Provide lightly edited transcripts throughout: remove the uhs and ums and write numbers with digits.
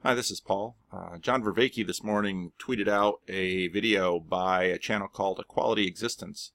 Hi, this is Paul. John Vervaeke this morning tweeted out a video by a channel called Equality Existence.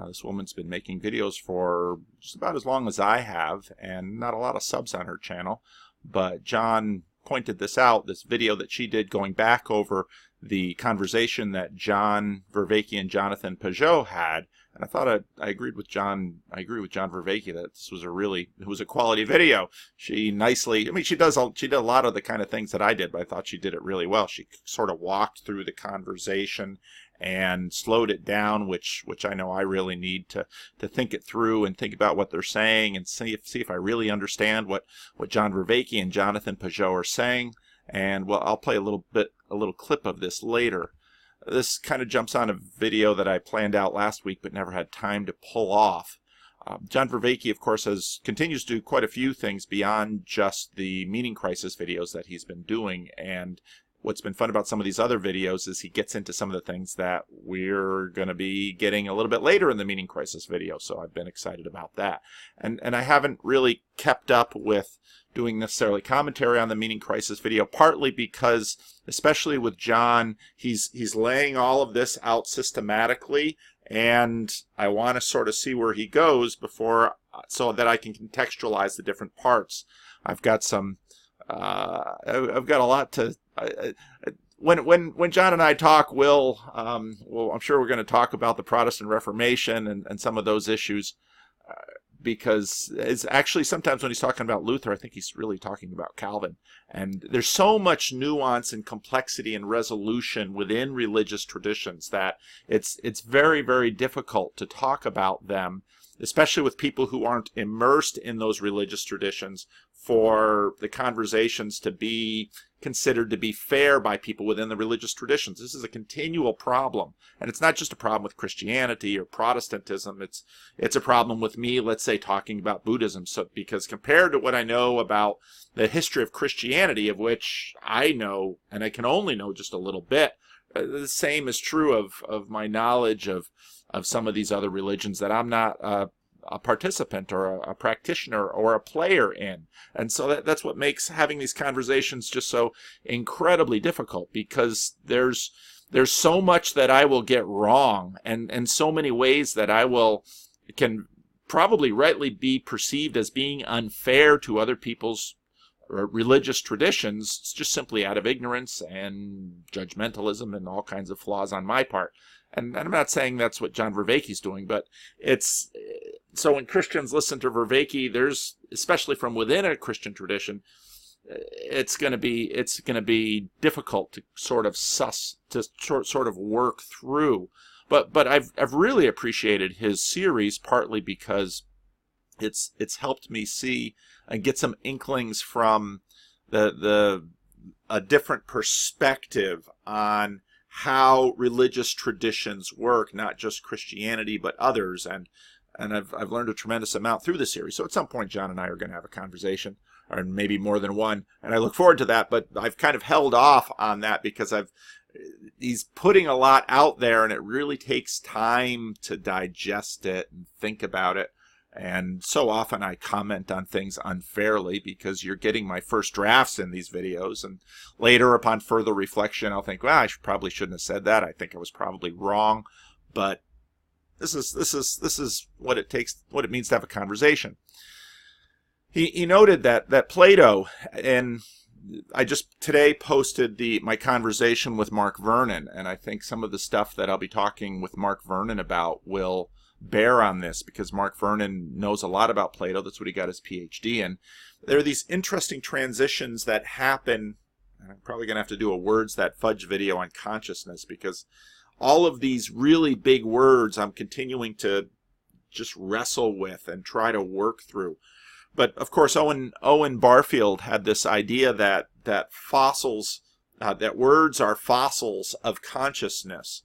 This woman's been making videos for just about as long as I have, and not a lot of subs on her channel. But John pointed this out, this video that she did going back over the conversation that John Vervaeke and Jonathan Pageau had. And I thought I agreed with John. I agree with John Vervaeke that this was it was a quality video. She nicely, she did a lot of the kind of things that I did, but I thought she did it really well. She sort of walked through the conversation and slowed it down, which I know I really need to think it through and think about what they're saying and see if I really understand what John Vervaeke and Jonathan Pageau are saying. And well, I'll play a little clip of this later. This kind of jumps on a video that I planned out last week but never had time to pull off. John Vervaeke, of course, continues to do quite a few things beyond just the meaning crisis videos that he's been doing. And what's been fun about some of these other videos is he gets into some of the things that we're going to be getting a little bit later in the meaning crisis video. So I've been excited about that. And I haven't really kept up with doing necessarily commentary on the meaning crisis video, partly because, especially with John, he's laying all of this out systematically, and I want to sort of see where he goes before, so that I can contextualize the different parts. I've got a lot to. When John and I talk, I'm sure we're going to talk about the Protestant Reformation and some of those issues. Because it's actually sometimes when he's talking about Luther, I think he's really talking about Calvin. And there's so much nuance and complexity and resolution within religious traditions that it's very, very difficult to talk about them, especially with people who aren't immersed in those religious traditions, for the conversations to be considered to be fair by people within the religious traditions. This is a continual problem. And it's not just a problem with Christianity or Protestantism. It's a problem with me, let's say, talking about Buddhism. So, because compared to what I know about the history of Christianity, of which I know, and I can only know just a little bit, the same is true of my knowledge of some of these other religions that I'm not a participant or a practitioner or a player in. And so that's what makes having these conversations just so incredibly difficult, because there's so much that I will get wrong, and so many ways that can probably rightly be perceived as being unfair to other people's religious traditions, just simply out of ignorance and judgmentalism and all kinds of flaws on my part. And I'm not saying that's what John Vervaeke's doing, but so when Christians listen to Vervaeke, there's, especially from within a Christian tradition, it's going to be difficult to sort of work through. But I've really appreciated his series, partly because it's helped me see and get some inklings from a different perspective on how religious traditions work, not just Christianity but others, and I've learned a tremendous amount through the series. So at some point, John and I are going to have a conversation, or maybe more than one, and I look forward to that. But I've kind of held off on that because he's putting a lot out there, and it really takes time to digest it and think about it. And so often I comment on things unfairly because you're getting my first drafts in these videos, and later, upon further reflection, I'll think, well, I probably shouldn't have said that. I think I was probably wrong. But this is what it takes, what it means to have a conversation. He noted that Plato, and I just today posted my conversation with Mark Vernon, and I think some of the stuff that I'll be talking with Mark Vernon about will bear on this, because Mark Vernon knows a lot about Plato. That's what he got his PhD in. There are these interesting transitions that happen, and I'm probably going to have to do a Words That Fudge video on consciousness, because all of these really big words I'm continuing to just wrestle with and try to work through. But of course, Owen Barfield had this idea that fossils, that words are fossils of consciousness.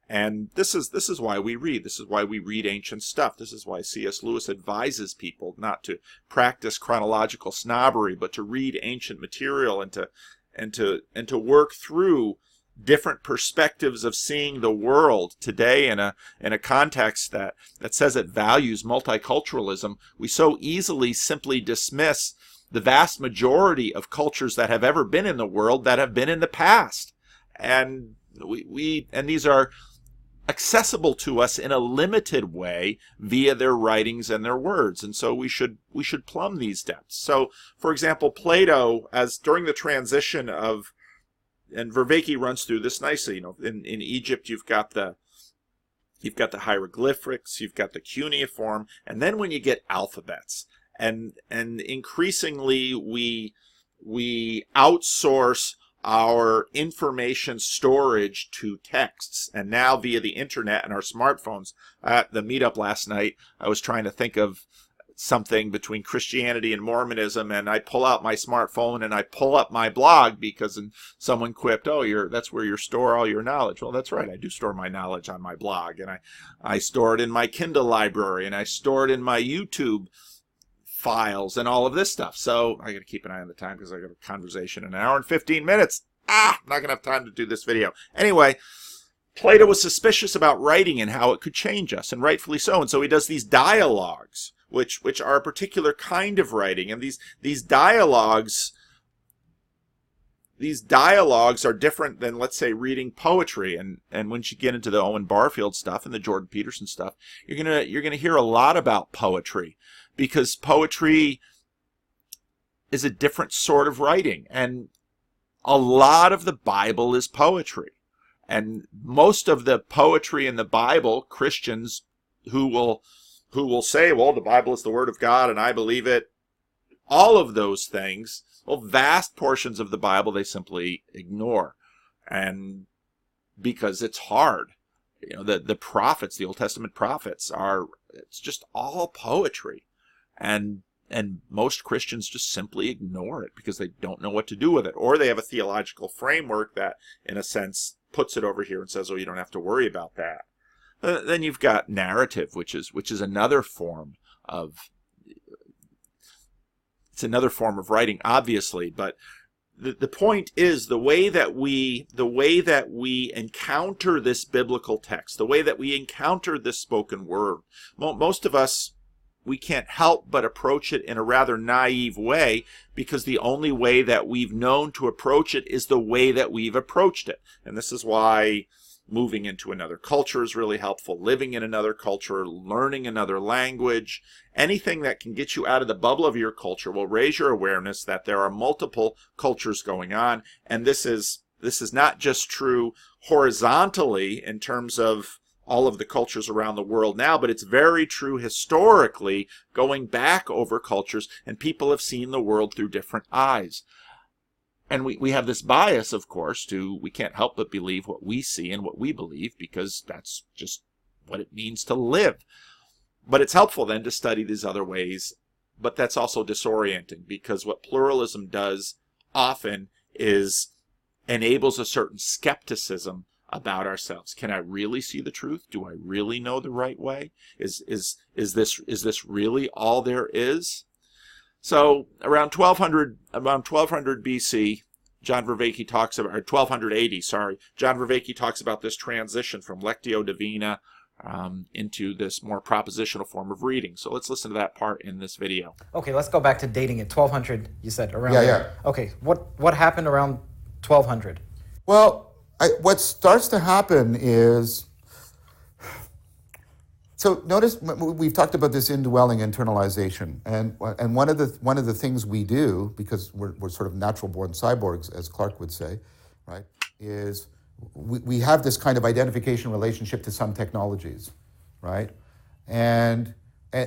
And this is why we read. This is why we read ancient stuff. This is why C.S. Lewis advises people not to practice chronological snobbery, but to read ancient material and to work through different perspectives of seeing the world today in a context that says it values multiculturalism. We so easily simply dismiss the vast majority of cultures that have ever been in the world that have been in the past. And and these are accessible to us in a limited way via their writings and their words, and so we should plumb these depths. So, for example, Plato, as during the transition of, and Vervaeke runs through this nicely. In Egypt, you've got the hieroglyphics, you've got the cuneiform, and then when you get alphabets, and increasingly we outsource our information storage to texts, and now via the internet and our smartphones. At the meetup last night, I was trying to think of something between Christianity and Mormonism, and I pull out my smartphone and I pull up my blog because someone quipped, that's where you store all your knowledge. Well, that's right, I do store my knowledge on my blog, and I store it in my Kindle library, and I store it in my YouTube files and all of this stuff. So I got to keep an eye on the time because I got a conversation in an hour and 15 minutes. I'm not going to have time to do this video. Anyway, Plato was suspicious about writing and how it could change us, and rightfully so. And so he does these dialogues, which are a particular kind of writing. And these dialogues are different than, let's say, reading poetry. And once you get into the Owen Barfield stuff and the Jordan Peterson stuff, you're gonna hear a lot about poetry, because poetry is a different sort of writing, and a lot of the Bible is poetry. And most of the poetry in the Bible, Christians who will say, well, the Bible is the Word of God and I believe it, all of those things, well, vast portions of the Bible they simply ignore, and because it's hard. The prophets, the Old Testament prophets, it's just all poetry. And most Christians just simply ignore it because they don't know what to do with it, or they have a theological framework that, in a sense, puts it over here and says, "Oh, you don't have to worry about that." Then you've got narrative, which is another form of writing, obviously. But the point is the way that we encounter this biblical text, the way that we encounter this spoken word. Most of us, we can't help but approach it in a rather naive way, because the only way that we've known to approach it is the way that we've approached it. And this is why moving into another culture is really helpful. Living in another culture, learning another language, anything that can get you out of the bubble of your culture will raise your awareness that there are multiple cultures going on. And this is not just true horizontally in terms of all of the cultures around the world now, but it's very true historically, going back over cultures, and people have seen the world through different eyes. And we have this bias, of course, we can't help but believe what we see and what we believe, because that's just what it means to live. But it's helpful then to study these other ways, but that's also disorienting, because what pluralism does often is enables a certain skepticism about ourselves. Can I really see the truth? Do I really know the right way? Is this really all there is? So around 1200 BC, John Vervaeke talks about, or 1280, sorry, John Vervaeke talks about this transition from Lectio Divina into this more propositional form of reading. So let's listen to that part in this video. Okay, let's go back to dating it. 1200, you said, around there. Yeah. Okay, what happened around 1200? Well, what starts to happen is, so notice we've talked about this indwelling internalization, and one of the things we do, because we're sort of natural born cyborgs, as Clark would say, right, is we have this kind of identification relationship to some technologies, right, and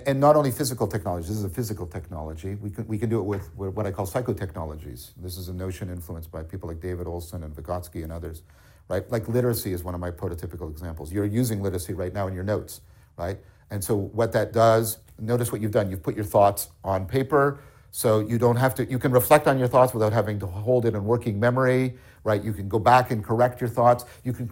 not only physical technologies. This is a physical technology. We can do it with what I call psychotechnologies. This is a notion influenced by people like David Olson and Vygotsky and others, right? Like literacy is one of my prototypical examples. You're using literacy right now in your notes, right? And so what that does, notice what you've done. You've put your thoughts on paper, so you don't have to, you can reflect on your thoughts without having to hold it in working memory, right? You can go back and correct your thoughts. You can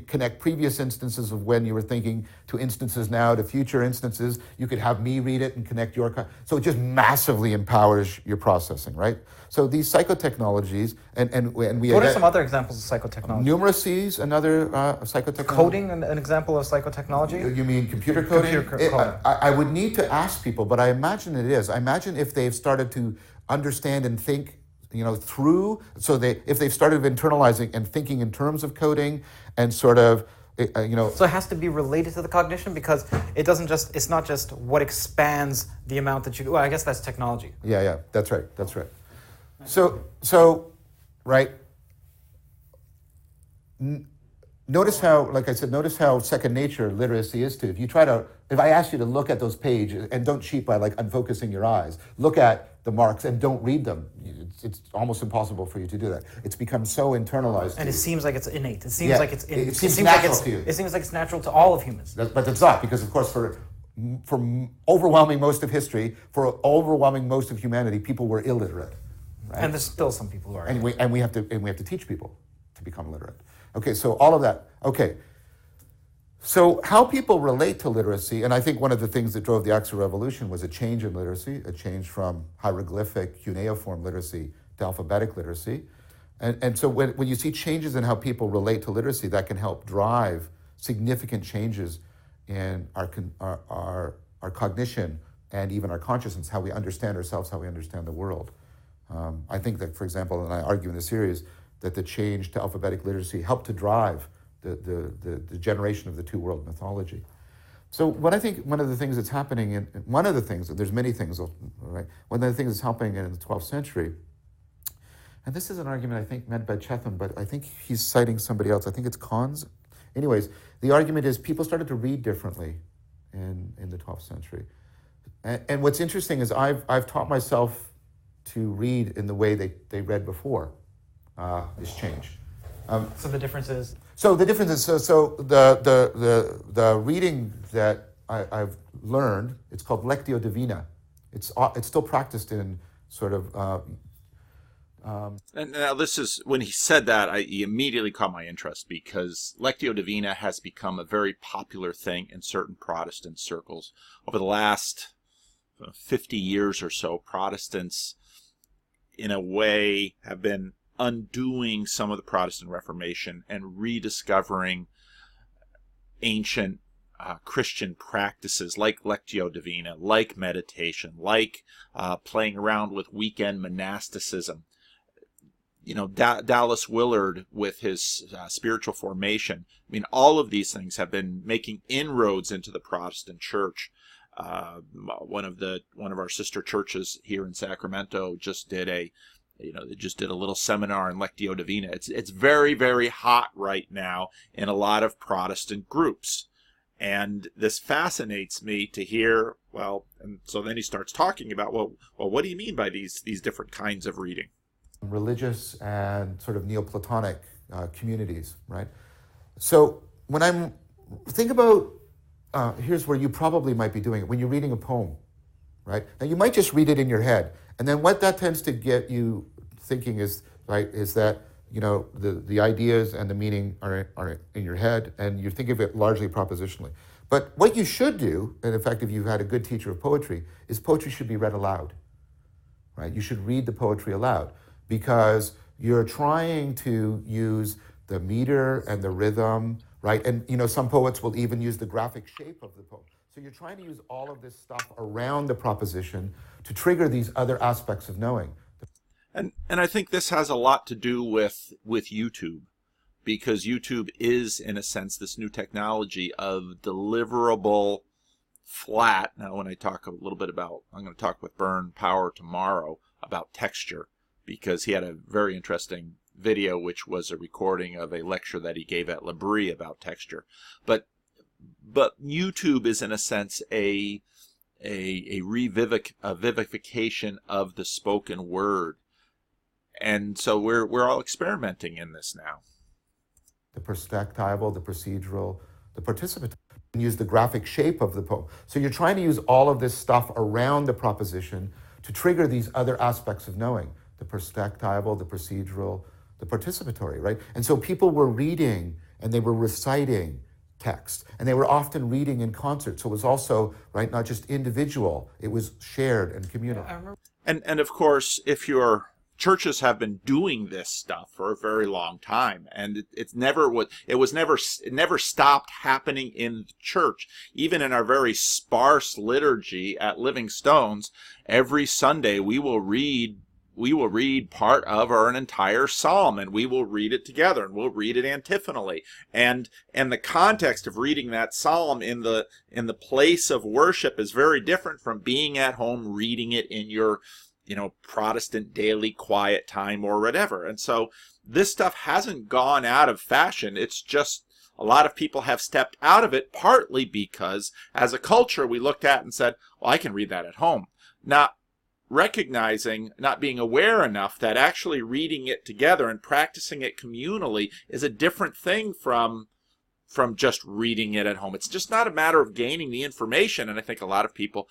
connect previous instances of when you were thinking to instances now to future instances. You could have me read it and connect your, so it just massively empowers your processing, right? So these psychotechnologies, and we... What are some other examples of psychotechnology? Numeracy is another psychotechnology. Coding, an example of psychotechnology? You mean computer coding? Computer coding. I would need to ask people, but I imagine it is. I imagine if they've started to understand and think, through. So if they've started internalizing and thinking in terms of coding and sort of, So it has to be related to the cognition, because it's not just what expands the amount that you, well, I guess that's technology. Yeah, that's right. So, right. Notice how second nature literacy is to. If I ask you to look at those pages, and don't cheat by unfocusing your eyes, look at the marks and don't read them. It's almost impossible for you to do that. It's become so internalized. And it seems like it's innate. It seems like it's innate. It seems natural to you. It seems like it's natural to all of humans. But it's not, because of course for overwhelming most of history, for overwhelming most of humanity, people were illiterate. Right? And there's still some people who are. And we have to teach people to become literate. Okay, so all of that. Okay. So how people relate to literacy, and I think one of the things that drove the Axel Revolution was a change in literacy, a change from hieroglyphic, cuneiform literacy to alphabetic literacy. And so when you see changes in how people relate to literacy, that can help drive significant changes in our cognition and even our consciousness, how we understand ourselves, how we understand the world. I think that, for example, and I argue in the series, that the change to alphabetic literacy helped to drive the generation of the two-world mythology. So what I think one of the things that's happening, there's many things, right? One of the things that's happening in the 12th century, and this is an argument I think made by Chetham, but I think he's citing somebody else. I think it's Kahn's. Anyways, the argument is people started to read differently in the 12th century. And what's interesting is I've taught myself to read in the way they read before. This change. So the difference is? So the difference is, the reading that I've learned, it's called Lectio Divina. It's still practiced in sort of... And now this is, when he said that, he immediately caught my interest, because Lectio Divina has become a very popular thing in certain Protestant circles. Over the last 50 years or so, Protestants, in a way, have been undoing some of the Protestant Reformation and rediscovering ancient Christian practices like Lectio Divina, like meditation, like playing around with weekend monasticism. Dallas Willard with his spiritual formation. I mean, all of these things have been making inroads into the Protestant church. One of our sister churches here in Sacramento just did a little seminar in Lectio Divina. It's very, very hot right now in a lot of Protestant groups. And this fascinates me to hear, and so then he starts talking about, what do you mean by these different kinds of reading? Religious and sort of Neoplatonic communities, right? So think about, here's where you probably might be doing it, when you're reading a poem, right? Now you might just read it in your head, and then what that tends to get you thinking is that, the ideas and the meaning are in your head, and you think of it largely propositionally. But what you should do, and in fact, if you've had a good teacher of poetry, is poetry should be read aloud, right? You should read the poetry aloud, because you're trying to use the meter and the rhythm, right? And, some poets will even use the graphic shape of the poem. So you're trying to use all of this stuff around the proposition to trigger these other aspects of knowing. And I think this has a lot to do with YouTube, because YouTube is, in a sense, this new technology of deliverable flat. Now, when I talk a little bit about, I'm going to talk with Bern Power tomorrow about texture, because he had a very interesting video, which was a recording of a lecture that he gave at L'Abri about texture. But YouTube is, in a sense, a vivification of the spoken word. And so we're all experimenting in this now. The perspectival, the procedural, the participatory. Use the graphic shape of the poem. So you're trying to use all of this stuff around the proposition to trigger these other aspects of knowing. The perspectival, the procedural, the participatory, right? And so people were reading and they were reciting text, and they were often reading in concert. So it was also, right, not just individual, it was shared and communal. And of course, if you're churches have been doing this stuff for a very long time, and it never stopped happening in the church. Even in our very sparse liturgy at Living Stones, every Sunday we will read part of an entire psalm, and we will read it together, and we'll read it antiphonally. And the context of reading that psalm in the place of worship is very different from being at home reading it in your Protestant daily quiet time or whatever. And so this stuff hasn't gone out of fashion. It's just a lot of people have stepped out of it, partly because as a culture we looked at and said, well, I can read that at home. Not being aware enough that actually reading it together and practicing it communally is a different thing from just reading it at home. It's just not a matter of gaining the information. And I think a lot of people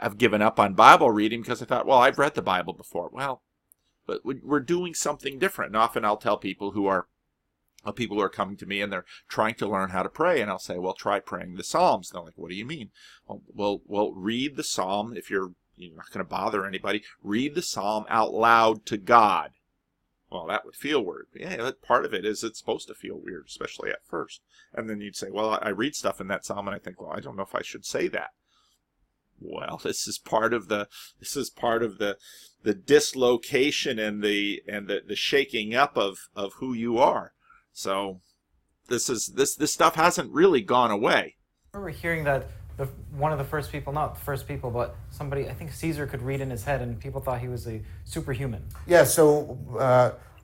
have given up on Bible reading because they thought, well, I've read the Bible before. Well, but we're doing something different. And often I'll tell people who are coming to me and they're trying to learn how to pray, and I'll say, well, try praying the Psalms. And they're like, what do you mean? Well, read the Psalm. If you're not going to bother anybody, read the Psalm out loud to God. Well, that would feel weird. Yeah, part of it is it's supposed to feel weird, especially at first. And then you'd say, well, I read stuff in that Psalm and I think, well, I don't know if I should say that. Well, this is part of the dislocation and the shaking up of who you are. So this stuff hasn't really gone away. I remember hearing that one of the first people, not the first people, but somebody, I think Caesar could read in his head, and people thought he was a superhuman. Yeah. So.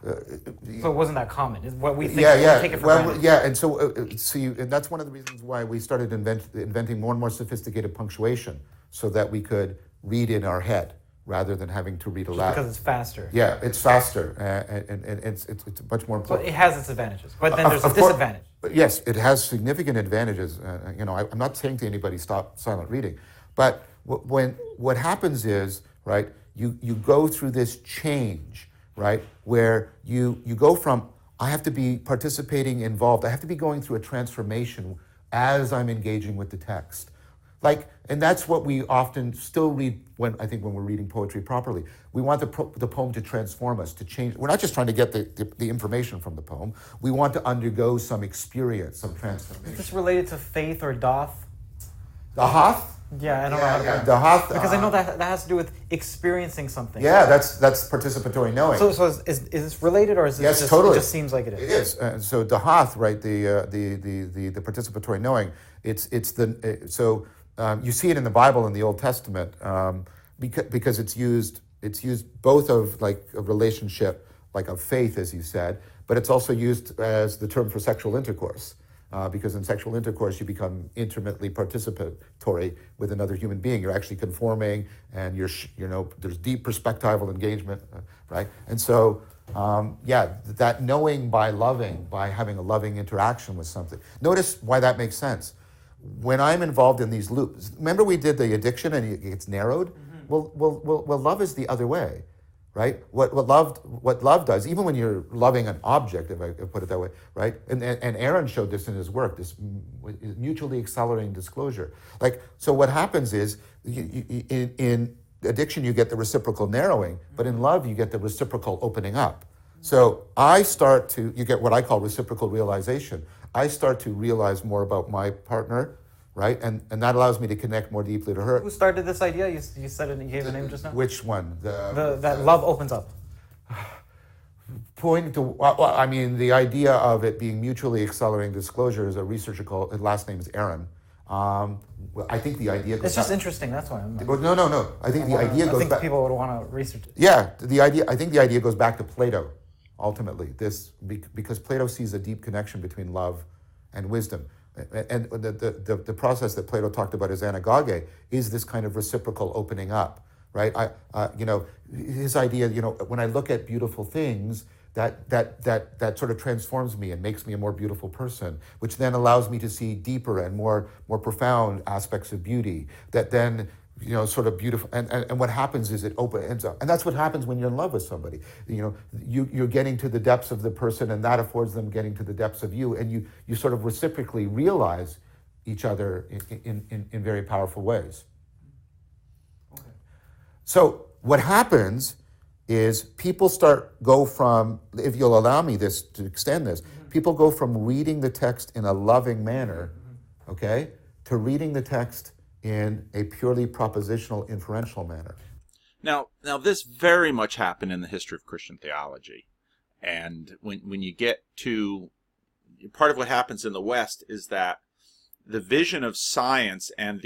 So it wasn't that common. Is what we think. Yeah. We take it for granted. Yeah, and so and that's one of the reasons why we started inventing more and more sophisticated punctuation, so that we could read in our head rather than having to read aloud. Because it's faster. Yeah, it's faster, and it's much more important. So it has its advantages, but then there's a disadvantage. Yes, it has significant advantages. I'm not saying to anybody stop silent reading, but what happens is, right, you go through this change, right, where you go from, I have to be participating, involved, I have to be going through a transformation as I'm engaging with the text. And that's what we often still read when we're reading poetry properly. We want the poem to transform us, to change. We're not just trying to get the information from the poem. We want to undergo some experience, some transformation. Is this related to faith or doth? The Hoth? Yeah, I don't know how to pronounce it. The Hoth. Because I know that has to do with experiencing something. Yeah, that's participatory knowing. So is this related, or is this totally. It just seems like it is? It is. So the Hoth, right? The participatory knowing. You see it in the Bible in the Old Testament because it's used both of like a relationship, like of faith, as you said, but it's also used as the term for sexual intercourse. Because in sexual intercourse, you become intimately participatory with another human being. You're actually conforming, and there's deep perspectival engagement, right? And so, that knowing by loving, by having a loving interaction with something. Notice why that makes sense. When I'm involved in these loops, remember we did the addiction and it gets narrowed? Mm-hmm. Well, love is the other way. Right? What love does, even when you're loving an object, if I put it that way, right? And Aaron showed this in his work, this mutually accelerating disclosure. So what happens is, in addiction you get the reciprocal narrowing, but in love you get the reciprocal opening up. So you get what I call reciprocal realization. I start to realize more about my partner, right? And that allows me to connect more deeply to her. Who started this idea? You said it and you gave a name just now? Which one? That love opens up. Pointing to, the idea of it being mutually accelerating disclosure is a researcher his last name is Aaron. I think the idea goes It's just interesting, that's why I'm... No. I think the idea goes back... I think people would want to research it. Yeah, I think the idea goes back to Plato, ultimately. Because Plato sees a deep connection between love and wisdom. And the process that Plato talked about as anagoge is this kind of reciprocal opening up, right? His idea, when I look at beautiful things, that sort of transforms me and makes me a more beautiful person, which then allows me to see deeper and more profound aspects of beauty. That then, sort of beautiful. And what happens is it opens up, and that's what happens when you're in love with somebody. You're getting to the depths of the person, and that affords them getting to the depths of you, and you sort of reciprocally realize each other in very powerful ways. Okay. So what happens is people go from, if you'll allow me to extend this, people go from reading the text in a loving manner, okay, to reading the text in a purely propositional, inferential manner. Now, this very much happened in the history of Christian theology. And when you get to, part of what happens in the West is that the vision of science and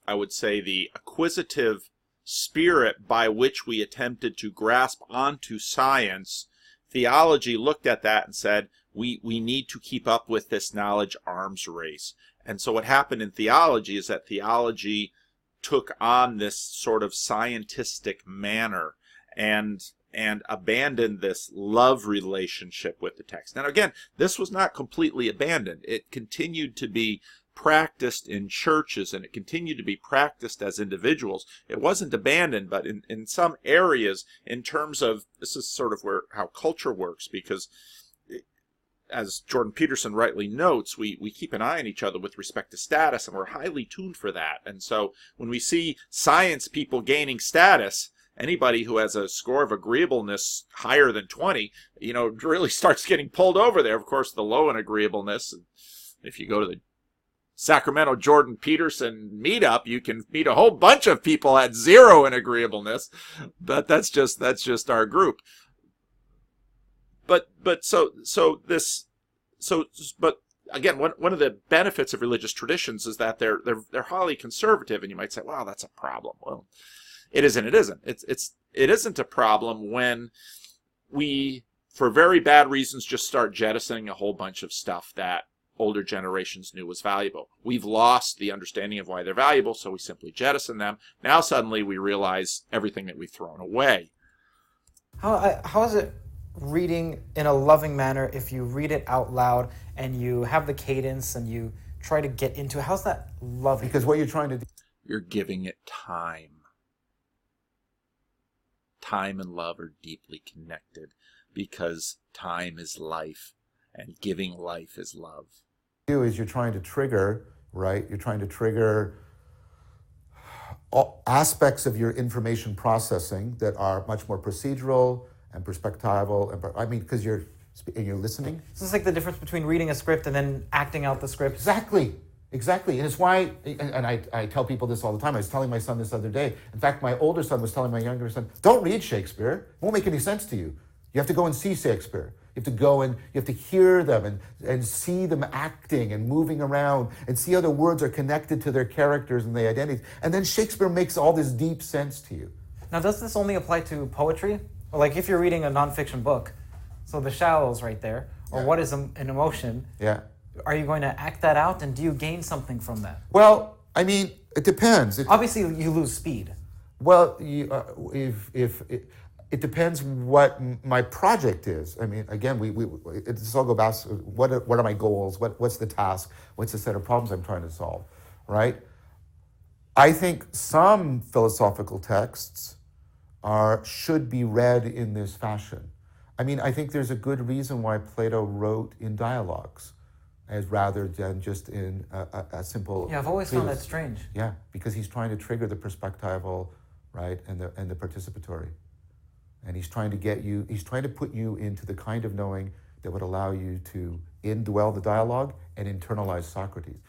I would say the acquisitive spirit by which we attempted to grasp onto science, theology looked at that and said, we need to keep up with this knowledge arms race. And so what happened in theology is that theology took on this sort of scientistic manner and abandoned this love relationship with the text. Now again, this was not completely abandoned. It continued to be practiced in churches, and it continued to be practiced as individuals. It wasn't abandoned, but in some areas, in terms of, this is sort of how culture works, because as Jordan Peterson rightly notes, we keep an eye on each other with respect to status, and we're highly tuned for that. And so when we see science people gaining status, anybody who has a score of agreeableness higher than 20, really starts getting pulled over there. Of course, the low in agreeableness, if you go to the Sacramento Jordan Peterson meetup, you can meet a whole bunch of people at 0 in agreeableness, but that's just our group. But again, one of the benefits of religious traditions is that they're highly conservative, and you might say, well, that's a problem. Well, it isn't. It isn't a problem when we, for very bad reasons, just start jettisoning a whole bunch of stuff that older generations knew was valuable. We've lost the understanding of why they're valuable, so we simply jettison them. Now suddenly we realize everything that we've thrown away. How is it reading in a loving manner if you read it out loud and you have the cadence and you try to get into it? How's that loving? Because what you're trying to do, you're giving it time. Time and love are deeply connected because time is life and giving life is love. You're trying to trigger, right? You're trying to trigger all aspects of your information processing that are much more procedural and perspectival. Because you're listening. This is like the difference between reading a script and then acting out the script. Exactly. And it's why, and I tell people this all the time. I was telling my son this other day. In fact, my older son was telling my younger son, don't read Shakespeare. It won't make any sense to you. You have to go and see Shakespeare. You have to go and you have to hear them and see them acting and moving around and see how the words are connected to their characters and their identities. And then Shakespeare makes all this deep sense to you. Now, does this only apply to poetry? Or like if you're reading a nonfiction book, so The Shallows right there, or What is an Emotion? Yeah. Are you going to act that out, and do you gain something from that? Well, it depends. Obviously, you lose speed. Well, it depends what my project is. Again, this all goes back. What are my goals? What's the task? What's the set of problems I'm trying to solve? Right? I think some philosophical texts should be read in this fashion. I think there's a good reason why Plato wrote in dialogues, as rather than just in a simple. Yeah, I've always found that strange. Yeah, because he's trying to trigger the perspectival, right, and the participatory. And he's trying to put you into the kind of knowing that would allow you to indwell the dialogue and internalize Socrates.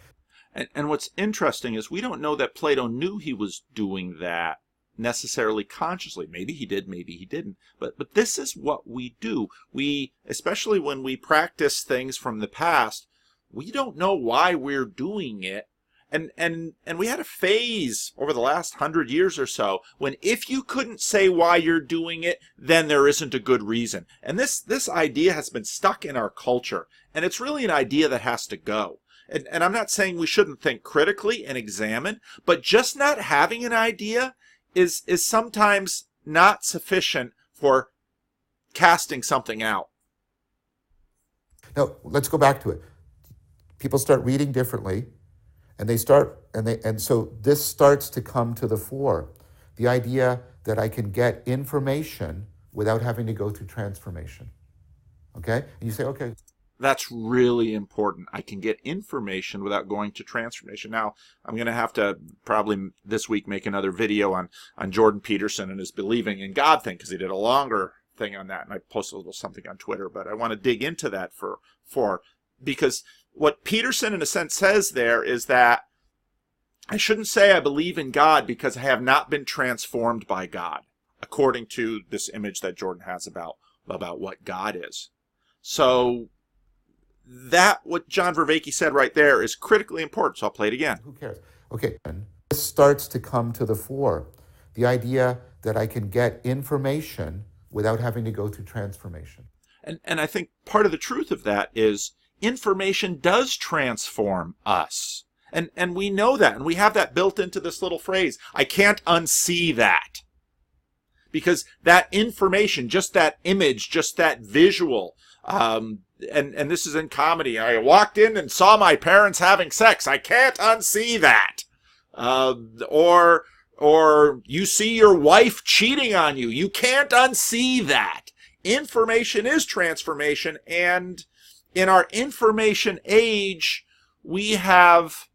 And what's interesting is we don't know that Plato knew he was doing that necessarily consciously. Maybe he did, maybe he didn't. But this is what we do. We, especially when we practice things from the past, we don't know why we're doing it. And we had a phase over the last 100 years or so when if you couldn't say why you're doing it, then there isn't a good reason. And this idea has been stuck in our culture. And it's really an idea that has to go. And I'm not saying we shouldn't think critically and examine, but just not having an idea is sometimes not sufficient for casting something out. Now, let's go back to it. People start reading differently. And so this starts to come to the fore. The idea that I can get information without having to go through transformation. Okay? And you say, okay. That's really important. I can get information without going to transformation. Now, I'm going to have to probably this week make another video on Jordan Peterson and his believing in God thing, because he did a longer thing on that, and I posted a little something on Twitter, but I want to dig into that because what Peterson in a sense says there is that I shouldn't say I believe in God because I have not been transformed by God, according to this image that Jordan has about what God is. So that, what John Vervaeke said right there, is critically important. So I'll play it again. Who cares? Okay, and this starts to come to the fore. The idea that I can get information without having to go through transformation. And I think part of the truth of that is information does transform us. And we know that, and we have that built into this little phrase, I can't unsee that. Because that information, just that image, just that visual, and this is in comedy, I walked in and saw my parents having sex, I can't unsee that. Or you see your wife cheating on you, you can't unsee that. Information is transformation, and in our information age, we have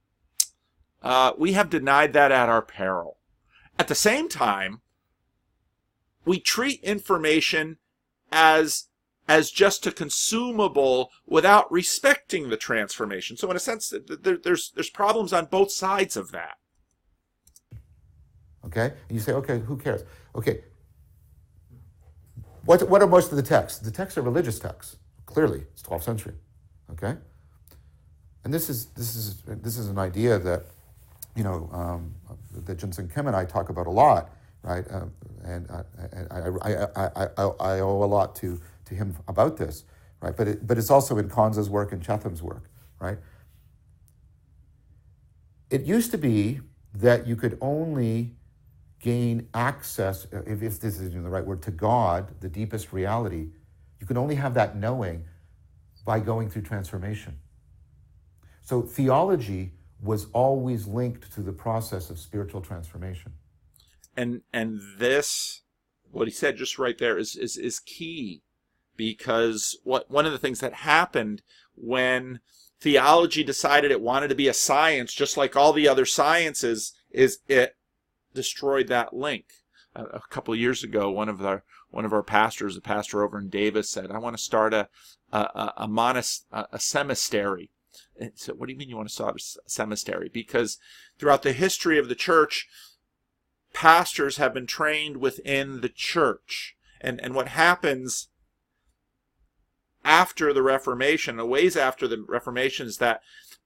denied that at our peril. At the same time, we treat information as just a consumable without respecting the transformation. So in a sense, there's problems on both sides of that. Okay? And you say, okay, who cares? Okay. What are most of the texts? The texts are religious texts. Clearly, it's 12th century. Okay? And this is an idea that, that Jensen Kim and I talk about a lot, right? And I owe a lot to him about this, right? But it's also in Kanza's work and Chetham's work, right? It used to be that you could only gain access, if this is the right word, to God, the deepest reality. You can only have that knowing by going through transformation. So theology was always linked to the process of spiritual transformation. And this, what he said just right there, is key, because one of the things that happened when theology decided it wanted to be a science, just like all the other sciences, is it destroyed that link. A couple of years ago, one of our pastors, a pastor over in Davis, said, "I want to start a semestary." And so, what do you mean you want to start a semestary? Because throughout the history of the church, pastors have been trained within the church. And what happens after the Reformation, a ways after the Reformation, is that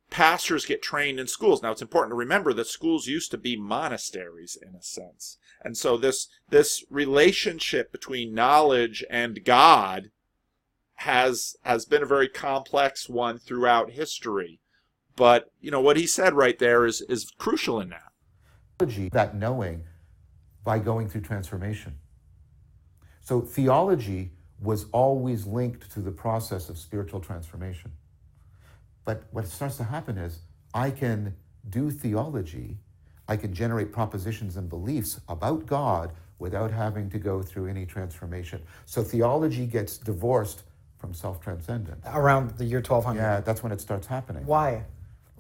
pastors get trained in schools. Now, it's important to remember that schools used to be monasteries in a sense. And so this relationship between knowledge and God has been a very complex one throughout history. But, what he said right there is crucial in that. That knowing by going through transformation. So theology was always linked to the process of spiritual transformation. But what starts to happen is I can do theology, I can generate propositions and beliefs about God without having to go through any transformation. So theology gets divorced from self-transcendence. Around the year 1200? Yeah, that's when it starts happening. Why?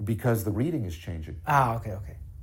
Because the reading is changing. Okay.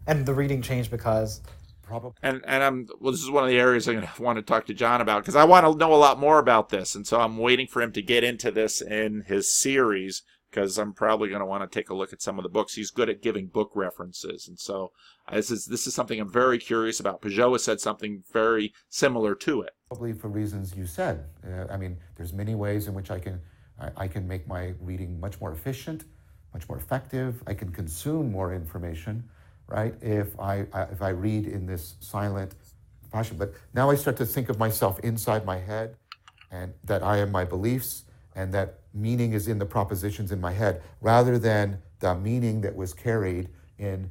And the reading changed because? Probably. And this is one of the areas I want to talk to John about, because I want to know a lot more about this, and so I'm waiting for him to get into this in his series, because I'm probably going to want to take a look at some of the books. He's good at giving book references, and so this is something I'm very curious about. Pageau has said something very similar to it. Probably for reasons you said. There's many ways in which I can make my reading much more efficient, much more effective. I can consume more information, right? If I read in this silent fashion. But now I start to think of myself inside my head, and that I am my beliefs, and that meaning is in the propositions in my head, rather than the meaning that was carried in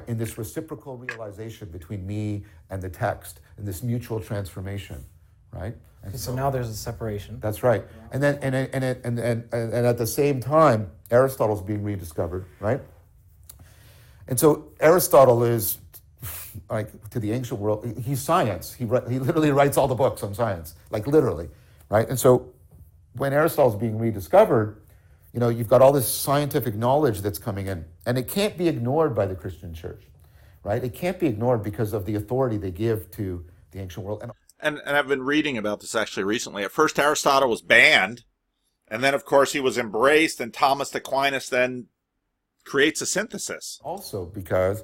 this reciprocal realization between me and the text, in this mutual transformation, right? And so now there's a separation. That's right. And then and at the same time, Aristotle's being rediscovered, right? And so Aristotle is, like, to the ancient world, he's science. He literally writes all the books on science, like literally, right? And so when Aristotle's being rediscovered, you've got all this scientific knowledge that's coming in, and it can't be ignored by the Christian church, right? It can't be ignored because of the authority they give to the ancient world. And I've been reading about this actually recently. At first, Aristotle was banned, and then, of course, he was embraced, and Thomas Aquinas then creates a synthesis. Also because,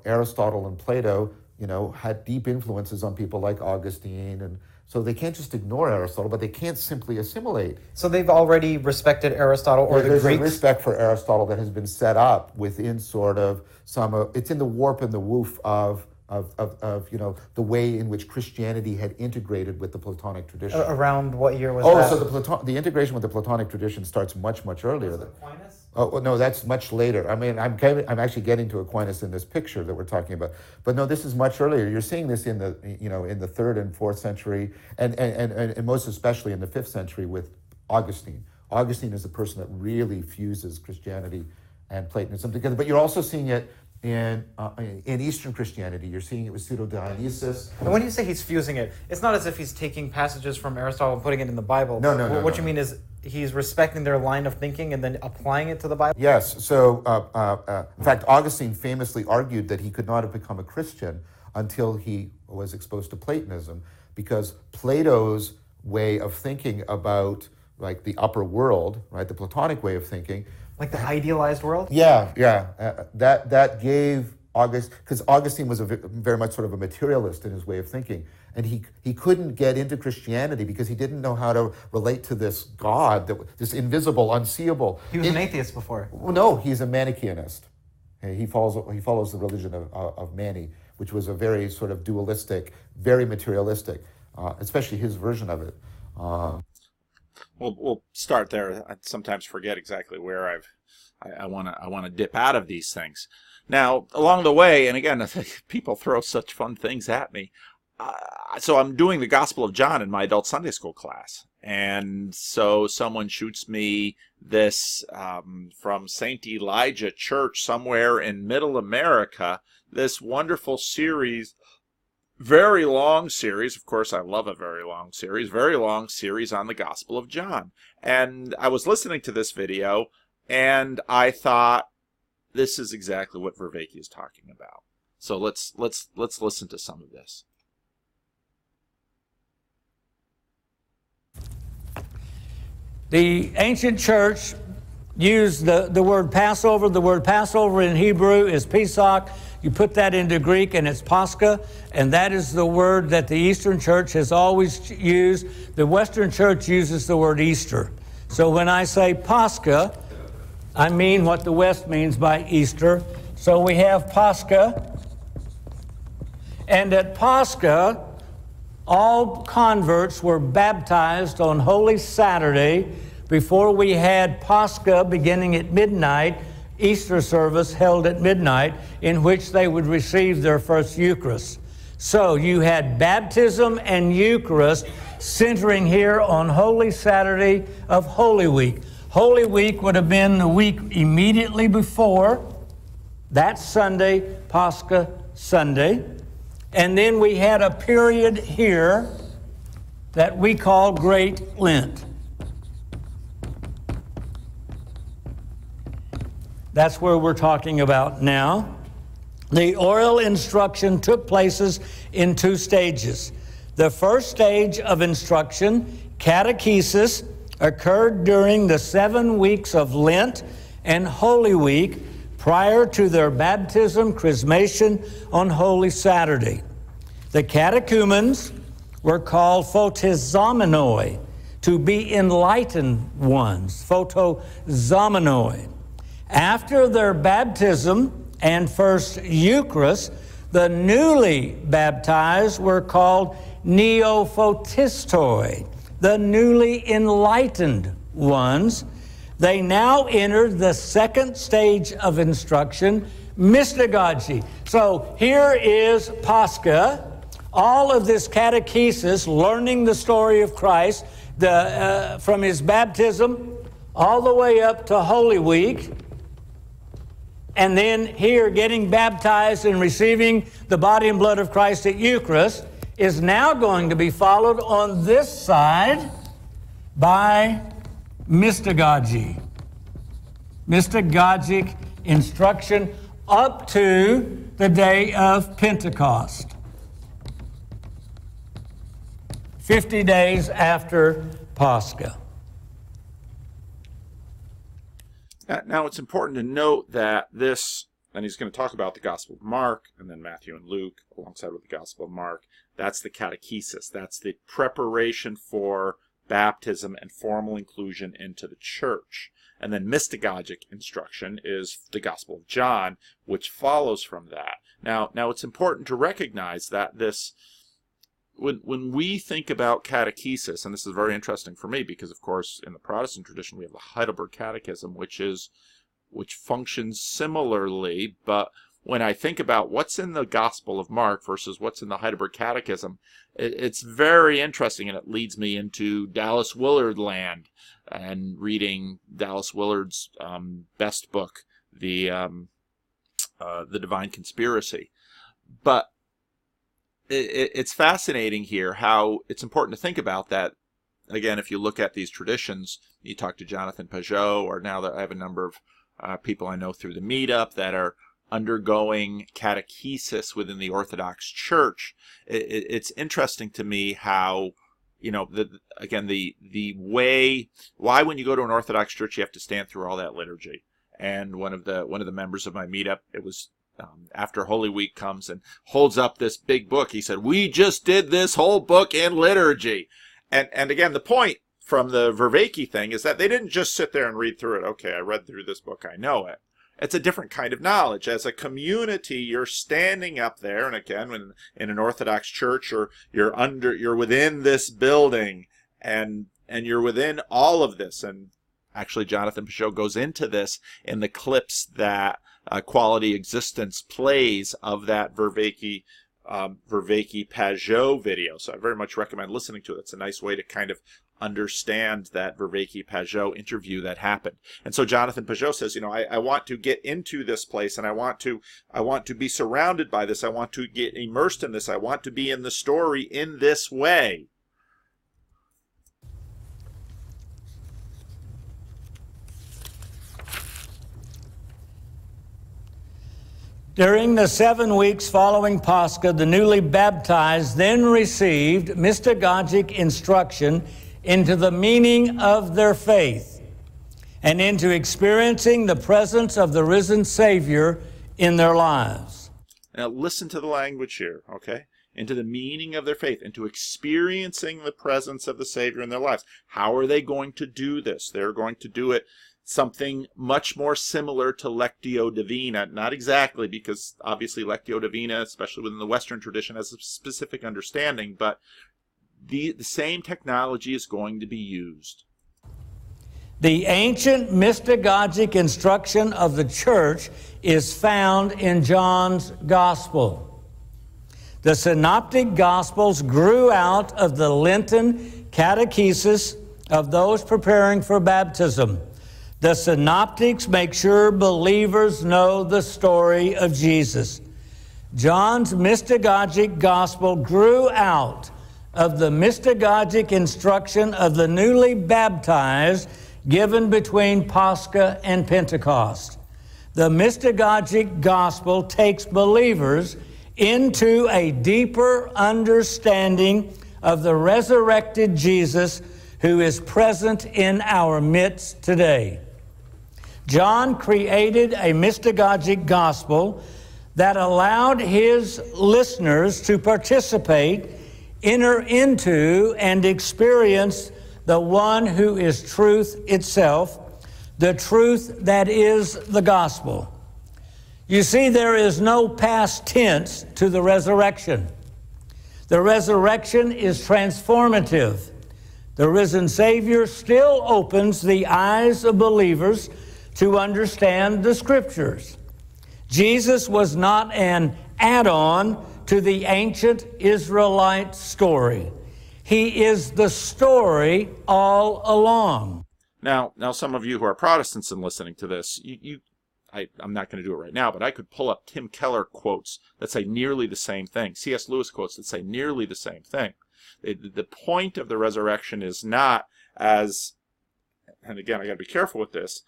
Aristotle and Plato, had deep influences on people like Augustine, and so they can't just ignore Aristotle, but they can't simply assimilate. So they've already respected Aristotle, or the Greeks? There's a respect for Aristotle that has been set up within sort of it's in the warp and the woof of the way in which Christianity had integrated with the Platonic tradition. Around what year was that? So the integration with the Platonic tradition starts much, much earlier. Was it Aquinas? Oh no, that's much later. I mean, I'm actually getting to Aquinas in this picture that we're talking about, but no, this is much earlier. You're seeing this in the in the 3rd and 4th century, and most especially in the 5th century with Augustine. Augustine is the person that really fuses Christianity and Platonism together. But you're also seeing it in Eastern Christianity. You're seeing it with Pseudo-Dionysius. And when you say he's fusing it, it's not as if he's taking passages from Aristotle and putting it in the Bible. No. What you mean is he's respecting their line of thinking and then applying it to the Bible? Yes. So, in fact, Augustine famously argued that he could not have become a Christian until he was exposed to Platonism, because Plato's way of thinking about like the upper world, right, the Platonic way of thinking, like the idealized world? Yeah. That gave because Augustine was very much sort of a materialist in his way of thinking, and he couldn't get into Christianity because he didn't know how to relate to this God, this invisible, unseeable. He was an atheist before. Well, no, he's a Manichaeist. He follows the religion of Mani, which was a very sort of dualistic, very materialistic, especially his version of it. We'll start there. I sometimes forget exactly where I want to dip out of these things. Now, along the way, and again, people throw such fun things at me. So I'm doing the Gospel of John in my adult Sunday school class, and so someone shoots me this from St. Elijah Church somewhere in Middle America, this wonderful series. Very long series. Of course, I love a very long series on the Gospel of John. And I was listening to this video, and I thought, this is exactly what Vervaeke is talking about. So let's listen to some of this. The ancient church used the word Passover. The word Passover in Hebrew is Pesach. You put that into Greek and it's Pascha, and that is the word that the Eastern Church has always used. The Western Church uses the word Easter. So when I say Pascha, I mean what the West means by Easter. So we have Pascha, and at Pascha, all converts were baptized on Holy Saturday before we had Pascha beginning at midnight, Easter service held at midnight, in which they would receive their first Eucharist. So you had baptism and Eucharist centering here on Holy Saturday of Holy Week. Holy Week would have been the week immediately before that Sunday, Pascha Sunday. And then we had a period here that we call Great Lent. That's where we're talking about now. The oral instruction took places in 2 stages. The first stage of instruction, catechesis, occurred during the 7 weeks of Lent and Holy Week prior to their baptism, chrismation on Holy Saturday. The catechumens were called photizomenoi, to be enlightened ones, photozomenoi. After their baptism and first Eucharist, the newly baptized were called neophotistoi, the newly enlightened ones. They now entered the second stage of instruction, mystagogy. So here is Pascha, all of this catechesis, learning the story of Christ, from his baptism all the way up to Holy Week. And then here, getting baptized and receiving the body and blood of Christ at Eucharist is now going to be followed on this side by mystagogy. mystagogic instruction up to the day of Pentecost, 50 days after Pascha. Now, it's important to note that this, and he's going to talk about the Gospel of Mark, and then Matthew and Luke, alongside with the Gospel of Mark. That's the catechesis. That's the preparation for baptism and formal inclusion into the church. And then mystagogic instruction is the Gospel of John, which follows from that. Now it's important to recognize that this, when we think about catechesis, and this is very interesting for me because, of course, in the Protestant tradition we have the Heidelberg Catechism, which functions similarly, but when I think about what's in the Gospel of Mark versus what's in the Heidelberg Catechism, it's very interesting, and it leads me into Dallas Willard land and reading Dallas Willard's best book, the Divine Conspiracy. But it's fascinating here how it's important to think about that. Again, if you look at these traditions, you talk to Jonathan Pageau, or now that I have a number of people I know through the meetup that are undergoing catechesis within the Orthodox Church. It's interesting to me how, the way, why when you go to an Orthodox church you have to stand through all that liturgy. And one of the members of my meetup, it was after Holy Week, comes and holds up this big book. He said, "We just did this whole book in liturgy." And again, the point from the Vervaeke thing is that they didn't just sit there and read through it. Okay, I read through this book, I know it. It's a different kind of knowledge. As a community, you're standing up there, and again, when in an Orthodox church, or you're within this building, and you're within all of this. And actually, Jonathan Pageau goes into this in the clips that Quality Existence plays of that Vervaeke Pageau video. So I very much recommend listening to it. It's a nice way to kind of understand that Vervaeke Pageau interview that happened. And so Jonathan Pageau says, I want to get into this place, and I want to be surrounded by this. I want to get immersed in this. I want to be in the story in this way. During the 7 weeks following Pascha, the newly baptized then received mystagogic instruction into the meaning of their faith and into experiencing the presence of the risen Savior in their lives. Now listen to the language here, okay? Into the meaning of their faith, into experiencing the presence of the Savior in their lives. How are they going to do this? They're going to do it something much more similar to Lectio Divina. Not exactly, because obviously Lectio Divina, especially within the Western tradition, has a specific understanding, but the same technology is going to be used. The ancient mystagogic instruction of the church is found in John's Gospel. The synoptic Gospels grew out of the Lenten catechesis of those preparing for baptism. The synoptics make sure believers know the story of Jesus. John's mystagogic gospel grew out of the mystagogic instruction of the newly baptized given between Pascha and Pentecost. The mystagogic gospel takes believers into a deeper understanding of the resurrected Jesus who is present in our midst today. John created a mystagogic gospel that allowed his listeners to participate, enter into, and experience the one who is truth itself, the truth that is the gospel. You see, there is no past tense to the resurrection. The resurrection is transformative. The risen Savior still opens the eyes of believers to understand the Scriptures. Jesus was not an add-on to the ancient Israelite story. He is the story all along. Now, some of you who are Protestants and listening to this, I'm not going to do it right now, but I could pull up Tim Keller quotes that say nearly the same thing. C.S. Lewis quotes that say nearly the same thing. The point of the resurrection is not as, and again, I got to be careful with this,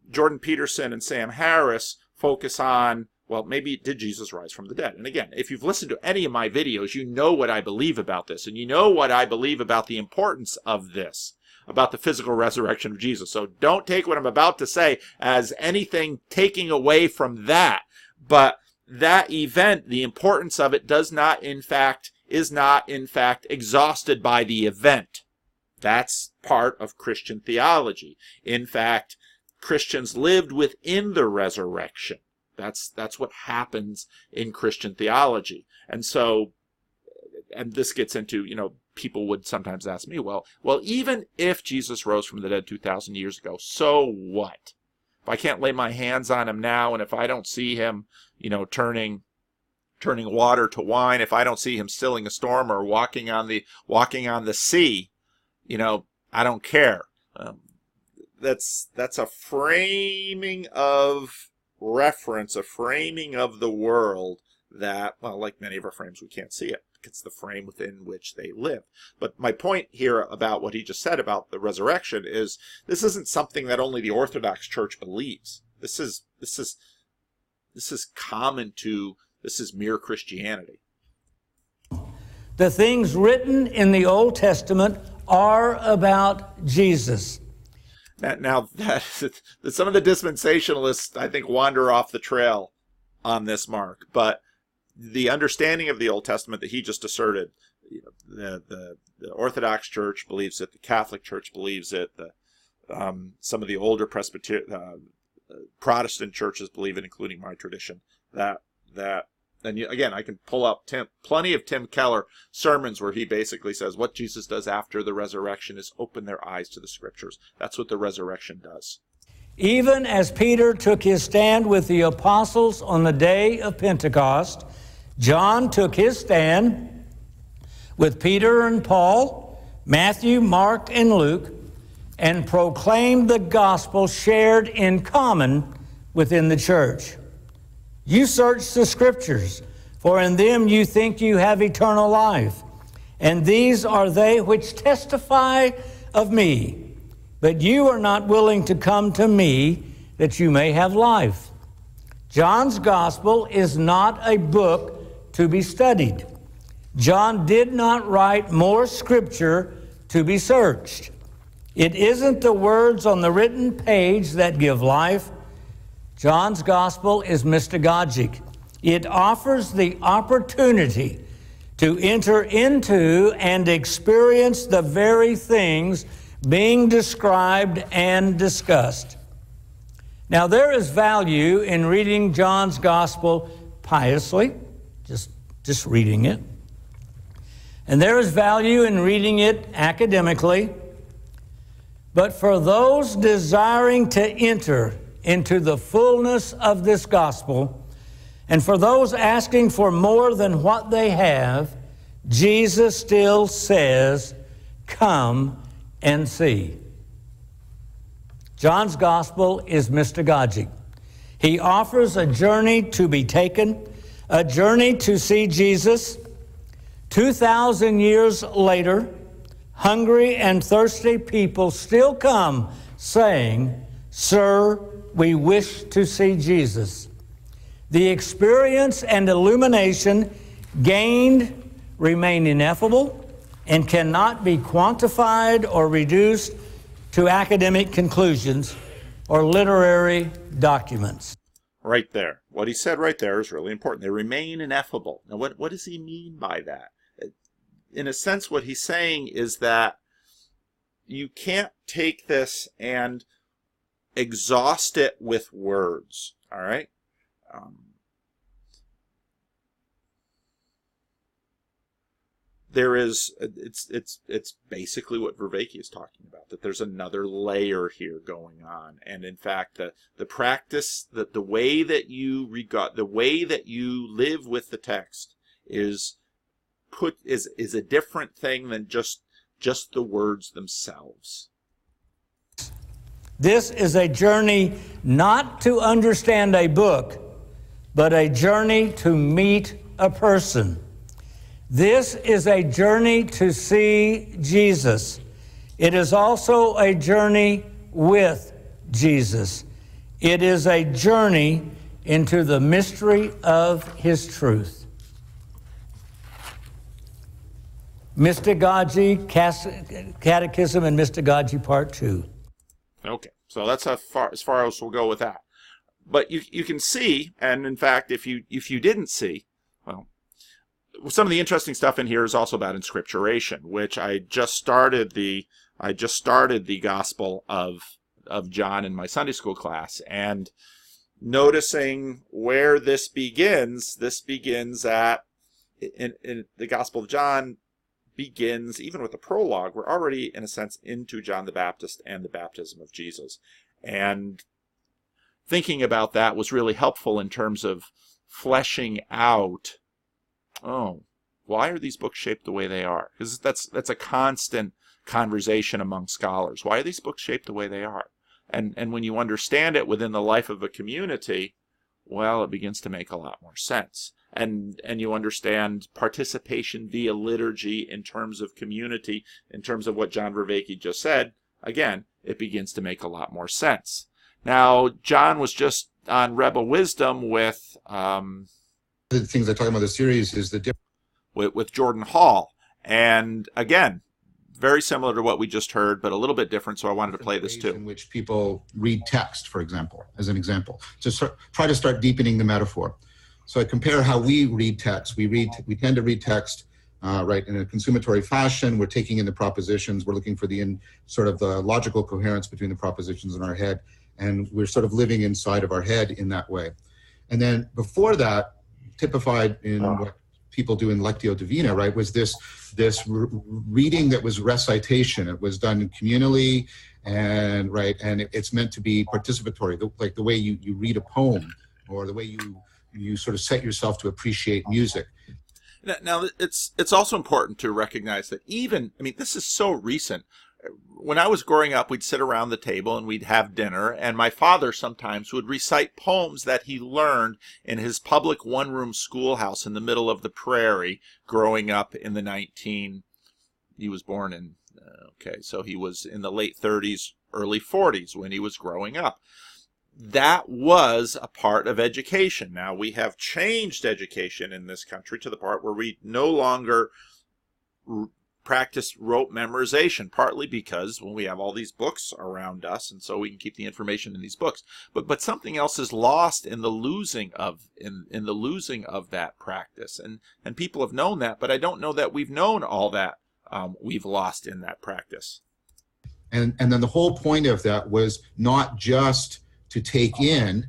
Jordan Peterson and Sam Harris focus on, well, maybe did Jesus rise from the dead? And again, if you've listened to any of my videos, you know what I believe about this, and you know what I believe about the importance of this, about the physical resurrection of Jesus. So don't take what I'm about to say as anything taking away from that. But that event, the importance of it is not in fact exhausted by the event. That's part of Christian theology. In fact, Christians lived within the resurrection. That's what happens in Christian theology. And so, and this gets into, people would sometimes ask me, well, even if Jesus rose from the dead 2,000 years ago, so what? If I can't lay my hands on him now, and if I don't see him, turning water to wine, if I don't see him stilling a storm or walking on the sea, I don't care. That's a framing of reference, a framing of the world that, well, like many of our frames, we can't see it. It's the frame within which they live. But my point here about what he just said about the resurrection is this isn't something that only the Orthodox Church believes. This is common to, this is mere Christianity. The things written in the Old Testament are about Jesus. Now that some of the dispensationalists, I think, wander off the trail on this, Mark, but the understanding of the Old Testament that he just asserted, the Orthodox Church believes it, the Catholic Church believes it, some of the older Protestant churches believe it, including my tradition. And again, I can pull up plenty of Tim Keller sermons where he basically says what Jesus does after the resurrection is open their eyes to the Scriptures. That's what the resurrection does. Even as Peter took his stand with the apostles on the day of Pentecost, John took his stand with Peter and Paul, Matthew, Mark, and Luke, and proclaimed the gospel shared in common within the church. You search the Scriptures, for in them you think you have eternal life, and these are they which testify of me. But you are not willing to come to me that you may have life. John's gospel is not a book to be studied. John did not write more Scripture to be searched. It isn't the words on the written page that give life. John's gospel is mystagogic. It offers the opportunity to enter into and experience the very things being described and discussed. Now, there is value in reading John's gospel piously, just reading it. And there is value in reading it academically. But for those desiring to enter into the fullness of this gospel, and for those asking for more than what they have, Jesus still says, come and see. John's gospel is mystagogic. He offers a journey to be taken, a journey to see Jesus. 2,000 years later, hungry and thirsty people still come saying, Sir, we wish to see Jesus. The experience and illumination gained remain ineffable and cannot be quantified or reduced to academic conclusions or literary documents. Right there. What he said right there is really important. They remain ineffable. Now, what does he mean by that? In a sense, what he's saying is that you can't take this and exhaust it with words, all right? It's basically what Vervaeke is talking about, that there's another layer here going on. And in fact, the practice, the way that you regard, the way that you live with the text is a different thing than just the words themselves. This is a journey not to understand a book, but a journey to meet a person. This is a journey to see Jesus. It is also a journey with Jesus. It is a journey into the mystery of his truth. Mystagogy, Catechism, and Mystagogy Part 2. Okay, so that's as far as we'll go with that. But you can see, and in fact, if you didn't see, well, some of the interesting stuff in here is also about inscripturation, which I just started the Gospel of John in my Sunday school class, and noticing where this begins at in the Gospel of John begins even with the prologue. We're already in a sense into John the Baptist and the baptism of Jesus, and thinking about that was really helpful in terms of fleshing out, why are these books shaped the way they are? Because that's a constant conversation among scholars. Why are these books shaped the way they are? And when you understand it within the life of a community, well, it begins to make a lot more sense. And you understand participation via liturgy in terms of community, in terms of what John Vervaeke just said, again, it begins to make a lot more sense. Now, John was just on Rebel Wisdom with The things I talk about in the series is the difference with Jordan Hall. And again, very similar to what we just heard, but a little bit different, so I wanted to play this too. in which people read text, for example, as an example, to try to start deepening the metaphor. So I compare how we read text. We tend to read text right in a consumatory fashion. We're taking in the propositions. We're looking for the logical coherence between the propositions in our head, and we're sort of living inside of our head in that way. And then before that, typified in what people do in Lectio Divina, right, was this reading that was recitation. It was done communally, and it's meant to be participatory, like the way you read a poem, or the way you sort of set yourself to appreciate music. Now, it's also important to recognize that this is so recent. When I was growing up, we'd sit around the table and we'd have dinner, and my father sometimes would recite poems that he learned in his public one-room schoolhouse in the middle of the prairie growing up in he was born in, so he was in the late 30s, early 40s when he was growing up. That was a part of education. Now, we have changed education in this country to the part where we no longer practice rote memorization, partly because we have all these books around us, and so we can keep the information in these books. But something else is lost in the losing of that practice, and people have known that, but I don't know that we've known all that we've lost in that practice. And then the whole point of that was not just to take in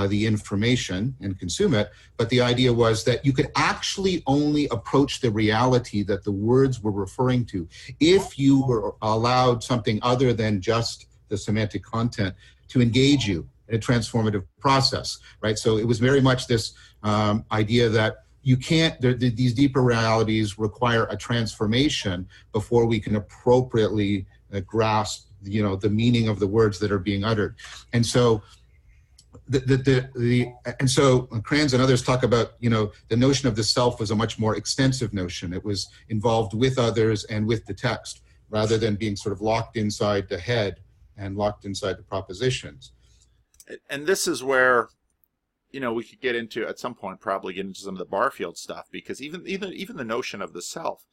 the information and consume it, but the idea was that you could actually only approach the reality that the words were referring to if you were allowed something other than just the semantic content to engage you in a transformative process, right? So it was very much this idea that you can't, these deeper realities require a transformation before we can appropriately grasp, the meaning of the words that are being uttered. And so and so Kranz and others talk about, the notion of the self was a much more extensive notion. It was involved with others and with the text, rather than being sort of locked inside the head and locked inside the propositions. And this is where, we could get into, at some point, probably get into some of the Barfield stuff, because even the notion of the self,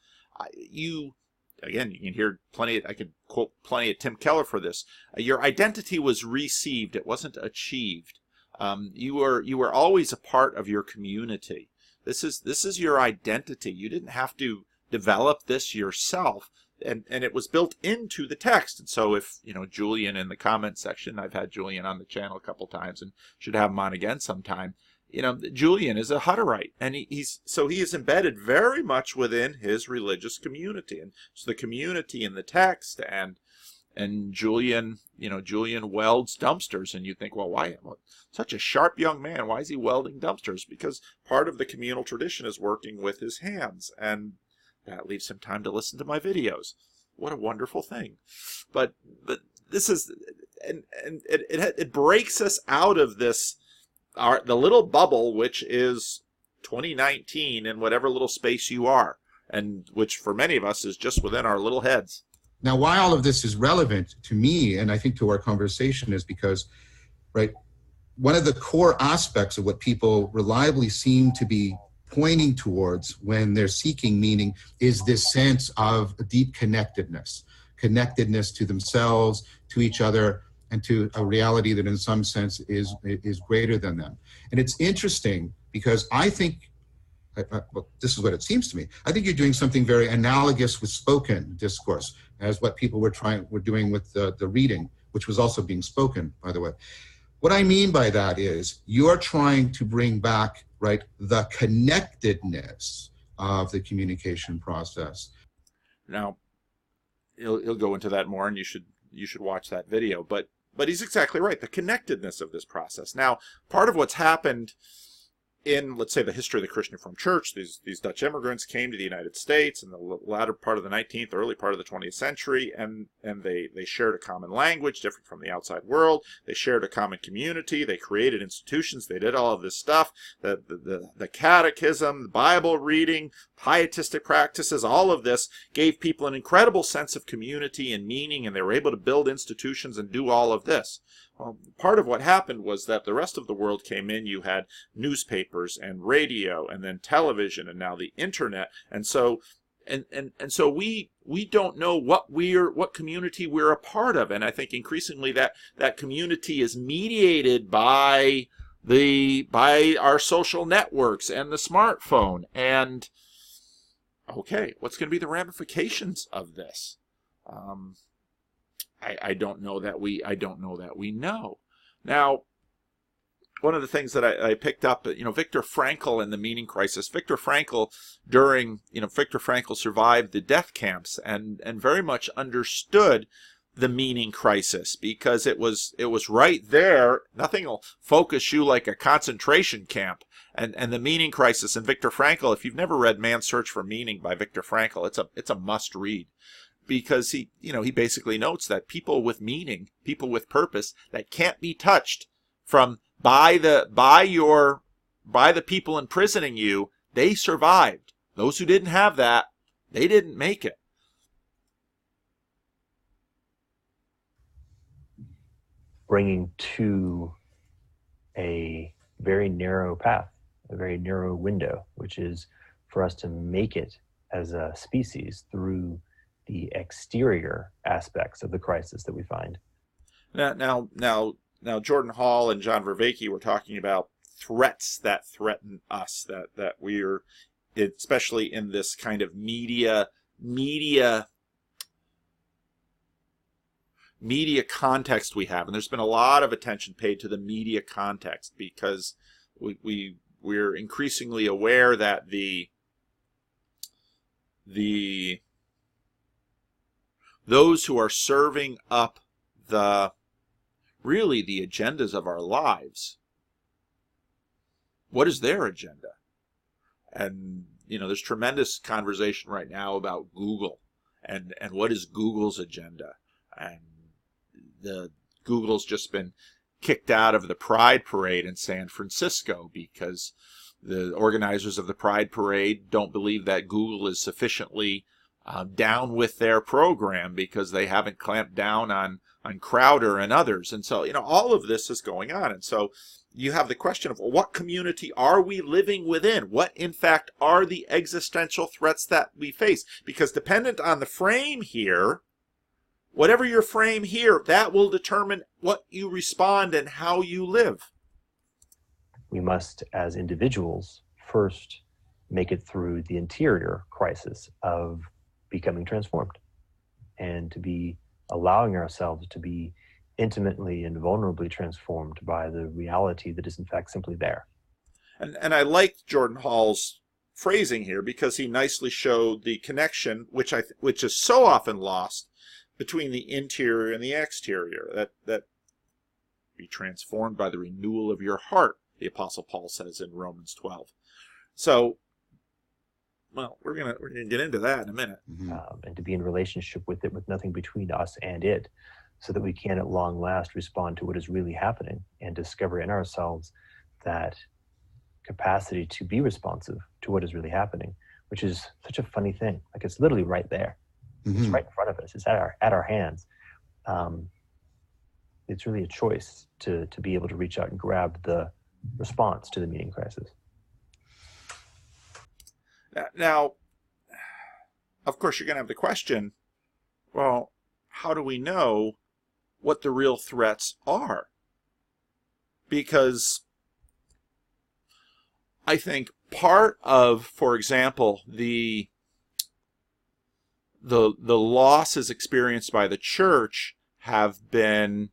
again, you can hear I could quote plenty of Tim Keller for this. Your identity was received; it wasn't achieved. You were always a part of your community. This is your identity. You didn't have to develop this yourself, and it was built into the text. And so, if Julian in the comment section, I've had Julian on the channel a couple times, and should have him on again sometime. Julian is a Hutterite, and he is embedded very much within his religious community, and so the community in the text, and Julian welds dumpsters, and you think, well, why? Such a sharp young man, why is he welding dumpsters? Because part of the communal tradition is working with his hands, and that leaves him time to listen to my videos. What a wonderful thing! But this is, and it breaks us out of this. The little bubble, which is 2019 in whatever little space you are, and which for many of us is just within our little heads. Now, why all of this is relevant to me, and I think to our conversation, is because, right, one of the core aspects of what people reliably seem to be pointing towards when they're seeking meaning is this sense of deep connectedness to themselves, to each other, and to a reality that in some sense is greater than them. And it's interesting because I think, well, this is what it seems to me, I think you're doing something very analogous with spoken discourse as what people were doing with the reading, which was also being spoken, by the way. What I mean by that is you're trying to bring back, right, the connectedness of the communication process. Now, he'll go into that more, and you should watch that video. But he's exactly right. The connectedness of this process. Now, part of what's happened in, let's say, the history of the Christian Reformed Church, these Dutch immigrants came to the United States in the latter part of the 19th, early part of the 20th century, and they shared a common language different from the outside world. They shared a common community. They created institutions. They did all of this stuff, the catechism, the Bible reading, pietistic practices, all of this gave people an incredible sense of community and meaning, and they were able to build institutions and do all of this. Well, part of what happened was that the rest of the world came in. You had newspapers and radio and then television and now the internet. And so so we don't know what community we're a part of. And I think increasingly that community is mediated by our social networks and the smartphone. And okay, what's going to be the ramifications of this? I don't know that we know. Now, one of the things that I picked up, Viktor Frankl and the meaning crisis. Viktor Frankl survived the death camps and very much understood the meaning crisis because it was right there. Nothing will focus you like a concentration camp. And the meaning crisis. And Viktor Frankl, if you've never read Man's Search for Meaning by Viktor Frankl, it's a must read. Because he basically notes that people with meaning, people with purpose, that can't be touched by the people imprisoning you, they survived. Those who didn't have that, they didn't make it. Bringing to a very narrow path, a very narrow window, which is for us to make it as a species through the exterior aspects of the crisis that we find. Now, Jordan Hall and John Vervaeke were talking about threats that threaten us, that we're, especially in this kind of media context we have, and there's been a lot of attention paid to the media context because we're increasingly aware that those who are serving up the agendas of our lives, what is their agenda? And, there's tremendous conversation right now about Google and what is Google's agenda. And Google's just been kicked out of the Pride Parade in San Francisco because the organizers of the Pride Parade don't believe that Google is sufficiently down with their program because they haven't clamped down on Crowder and others. And so, all of this is going on. And so you have the question of what community are we living within? What, in fact, are the existential threats that we face? Because dependent on the frame here, whatever your frame here, that will determine what you respond and how you live. We must, as individuals, first make it through the interior crisis of becoming transformed and to be allowing ourselves to be intimately and vulnerably transformed by the reality that is in fact simply there. And I liked Jordan Hall's phrasing here because he nicely showed the connection, which is so often lost, between the interior and the exterior. That be transformed by the renewal of your heart, the Apostle Paul says in Romans 12. So, well, we're gonna get into that in a minute. And to be in relationship with it, with nothing between us and it, so that we can at long last respond to what is really happening and discover in ourselves that capacity to be responsive to what is really happening, which is such a funny thing. Like, it's literally right there. It's right in front of us. It's at our hands. It's really a choice to be able to reach out and grab the response to the meaning crisis. Now, of course, you're going to have the question, well, how do we know what the real threats are? Because I think part of, for example, the losses experienced by the church have been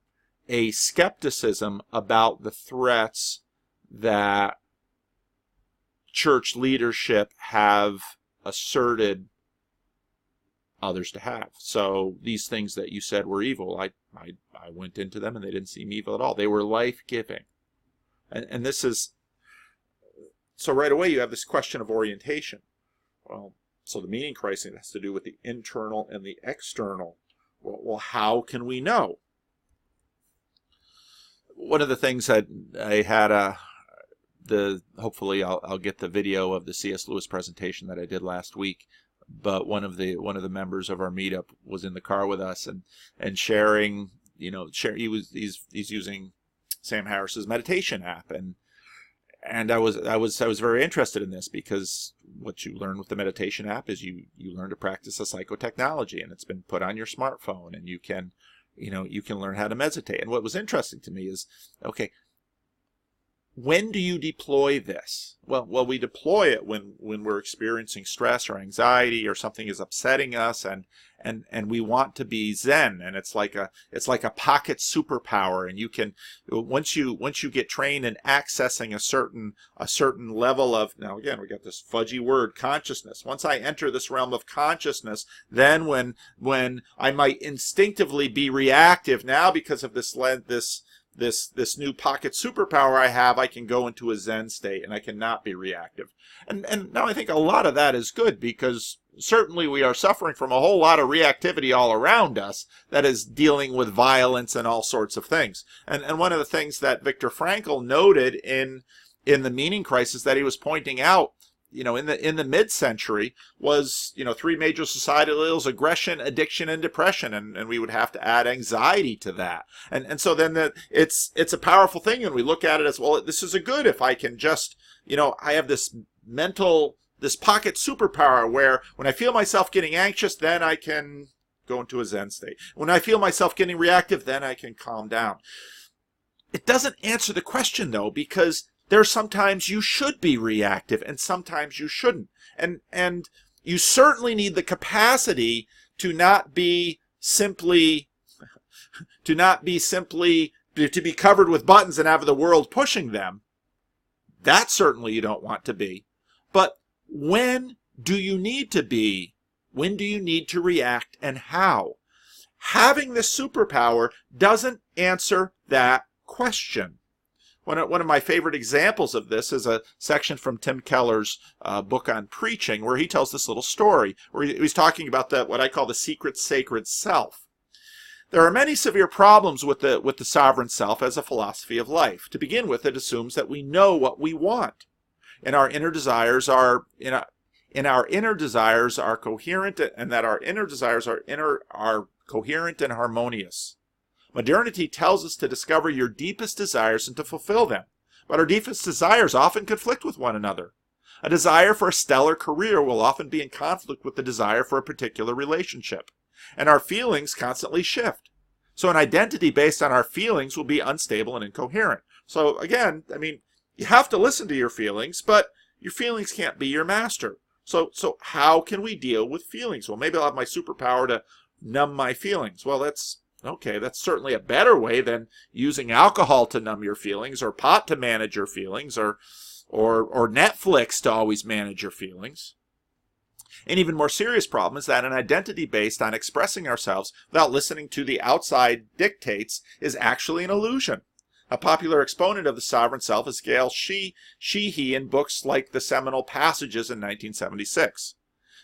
a skepticism about the threats that church leadership have asserted others to have. So these things that you said were evil, I went into them and they didn't seem evil at all. They were life-giving. And this is, so right away you have this question of orientation. Well, so the meaning crisis has to do with the internal and the external. Well, how can we know? One of the things that I had hopefully I'll get the video of the C.S. Lewis presentation that I did last week. But one of the members of our meetup was in the car with us and sharing, he's using Sam Harris's meditation app, and I was very interested in this, because what you learn with the meditation app is you learn to practice a psychotechnology, and it's been put on your smartphone, and you can learn how to meditate. And what was interesting to me is, okay, when do you deploy this? Well, we deploy it when we're experiencing stress or anxiety, or something is upsetting us, and we want to be zen, and it's like a pocket superpower, and you can, once you get trained in accessing a certain level of, now again we got this fudgy word, consciousness. Once I enter this realm of consciousness, then when I might instinctively be reactive, now because of this new pocket superpower I have, I can go into a Zen state and I cannot be reactive. And now I think a lot of that is good, because certainly we are suffering from a whole lot of reactivity all around us that is dealing with violence and all sorts of things. And one of the things that Viktor Frankl noted in the meaning crisis that he was pointing out, in the mid-century, was, three major societal ills: aggression, addiction, and depression, and we would have to add anxiety to that. And so then it's a powerful thing, and we look at it as, well, this is a good, if I can just, I have this pocket superpower where when I feel myself getting anxious, then I can go into a Zen state. When I feel myself getting reactive, then I can calm down. It doesn't answer the question, though, because there's sometimes you should be reactive and sometimes you shouldn't. And you certainly need the capacity to be covered with buttons and have the world pushing them. That certainly you don't want to be. But when do you need to be? When do you need to react, and how? Having this superpower doesn't answer that question. One of my favorite examples of this is a section from Tim Keller's book on preaching, where he tells this little story, where he's talking about what I call the secret sacred self. There are many severe problems with the sovereign self as a philosophy of life. To begin with, it assumes that we know what we want, and our inner desires are coherent, and that our inner desires are coherent and harmonious. Modernity tells us to discover your deepest desires and to fulfill them, but our deepest desires often conflict with one another. A desire for a stellar career will often be in conflict with the desire for a particular relationship, and our feelings constantly shift. So an identity based on our feelings will be unstable and incoherent. So again, you have to listen to your feelings, but your feelings can't be your master. So how can we deal with feelings? Well, maybe I'll have my superpower to numb my feelings. Well, that's certainly a better way than using alcohol to numb your feelings, or pot to manage your feelings, or Netflix to always manage your feelings. An even more serious problem is that an identity based on expressing ourselves without listening to the outside dictates is actually an illusion. A popular exponent of the sovereign self is Gail Sheehy in books like The Seminal Passages in 1976.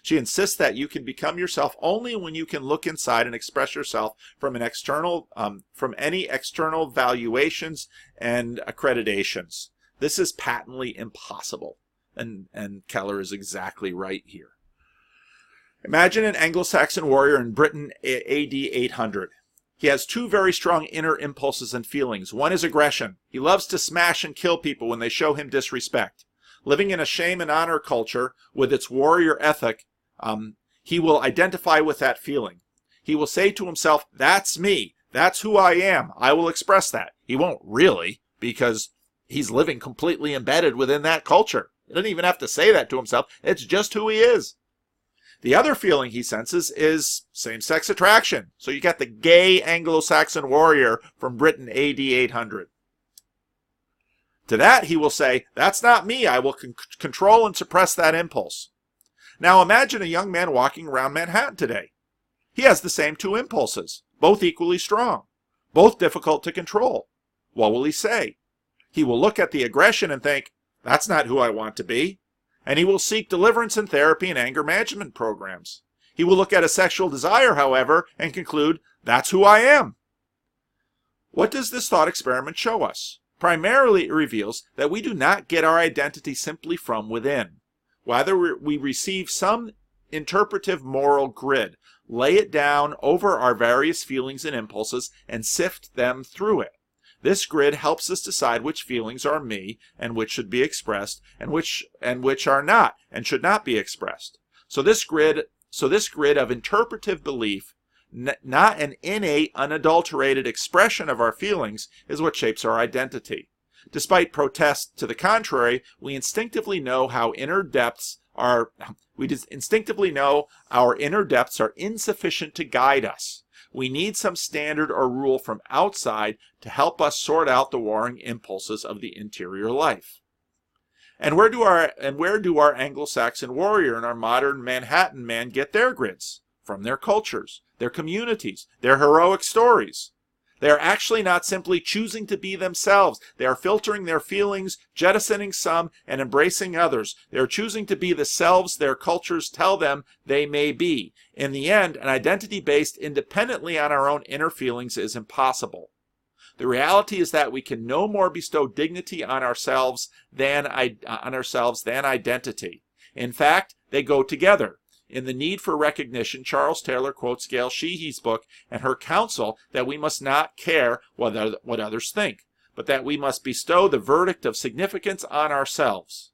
She insists that you can become yourself only when you can look inside and express yourself from any external valuations and accreditations. This is patently impossible, and Keller is exactly right here. Imagine an Anglo-Saxon warrior in Britain AD 800. He has two very strong inner impulses and feelings. One is aggression. He loves to smash and kill people when they show him disrespect. Living in a shame and honor culture with its warrior ethic, he will identify with that feeling. He will say to himself, that's me. That's who I am. I will express that. He won't really, because he's living completely embedded within that culture. He doesn't even have to say that to himself. It's just who he is. The other feeling he senses is same-sex attraction. So you got the gay Anglo-Saxon warrior from Britain AD 800. To that he will say, that's not me. I will control and suppress that impulse. Now imagine a young man walking around Manhattan today. He has the same two impulses, both equally strong, both difficult to control. What will he say? He will look at the aggression and think, that's not who I want to be. And he will seek deliverance in therapy and anger management programs. He will look at a sexual desire, however, and conclude, that's who I am. What does this thought experiment show us? Primarily, it reveals that we do not get our identity simply from within. Rather, we receive some interpretive moral grid, lay it down over our various feelings and impulses, and sift them through it. This grid helps us decide which feelings are me and which should be expressed, and which are not and should not be expressed. So this grid of interpretive belief, not an innate, unadulterated expression of our feelings, is what shapes our identity. Despite protest to the contrary, we instinctively know our inner depths are insufficient to guide us. We need some standard or rule from outside to help us sort out the warring impulses of the interior life. And where do our Anglo-Saxon warrior and our modern Manhattan man get their grids? From their cultures, their communities, their heroic stories. They are actually not simply choosing to be themselves. They are filtering their feelings, jettisoning some, and embracing others. They are choosing to be the selves their cultures tell them they may be. In the end, an identity based independently on our own inner feelings is impossible. The reality is that we can no more bestow dignity on ourselves than identity. In fact, they go together. In The Need for Recognition, Charles Taylor quotes Gail Sheehy's book and her counsel that we must not care what others think, but that we must bestow the verdict of significance on ourselves.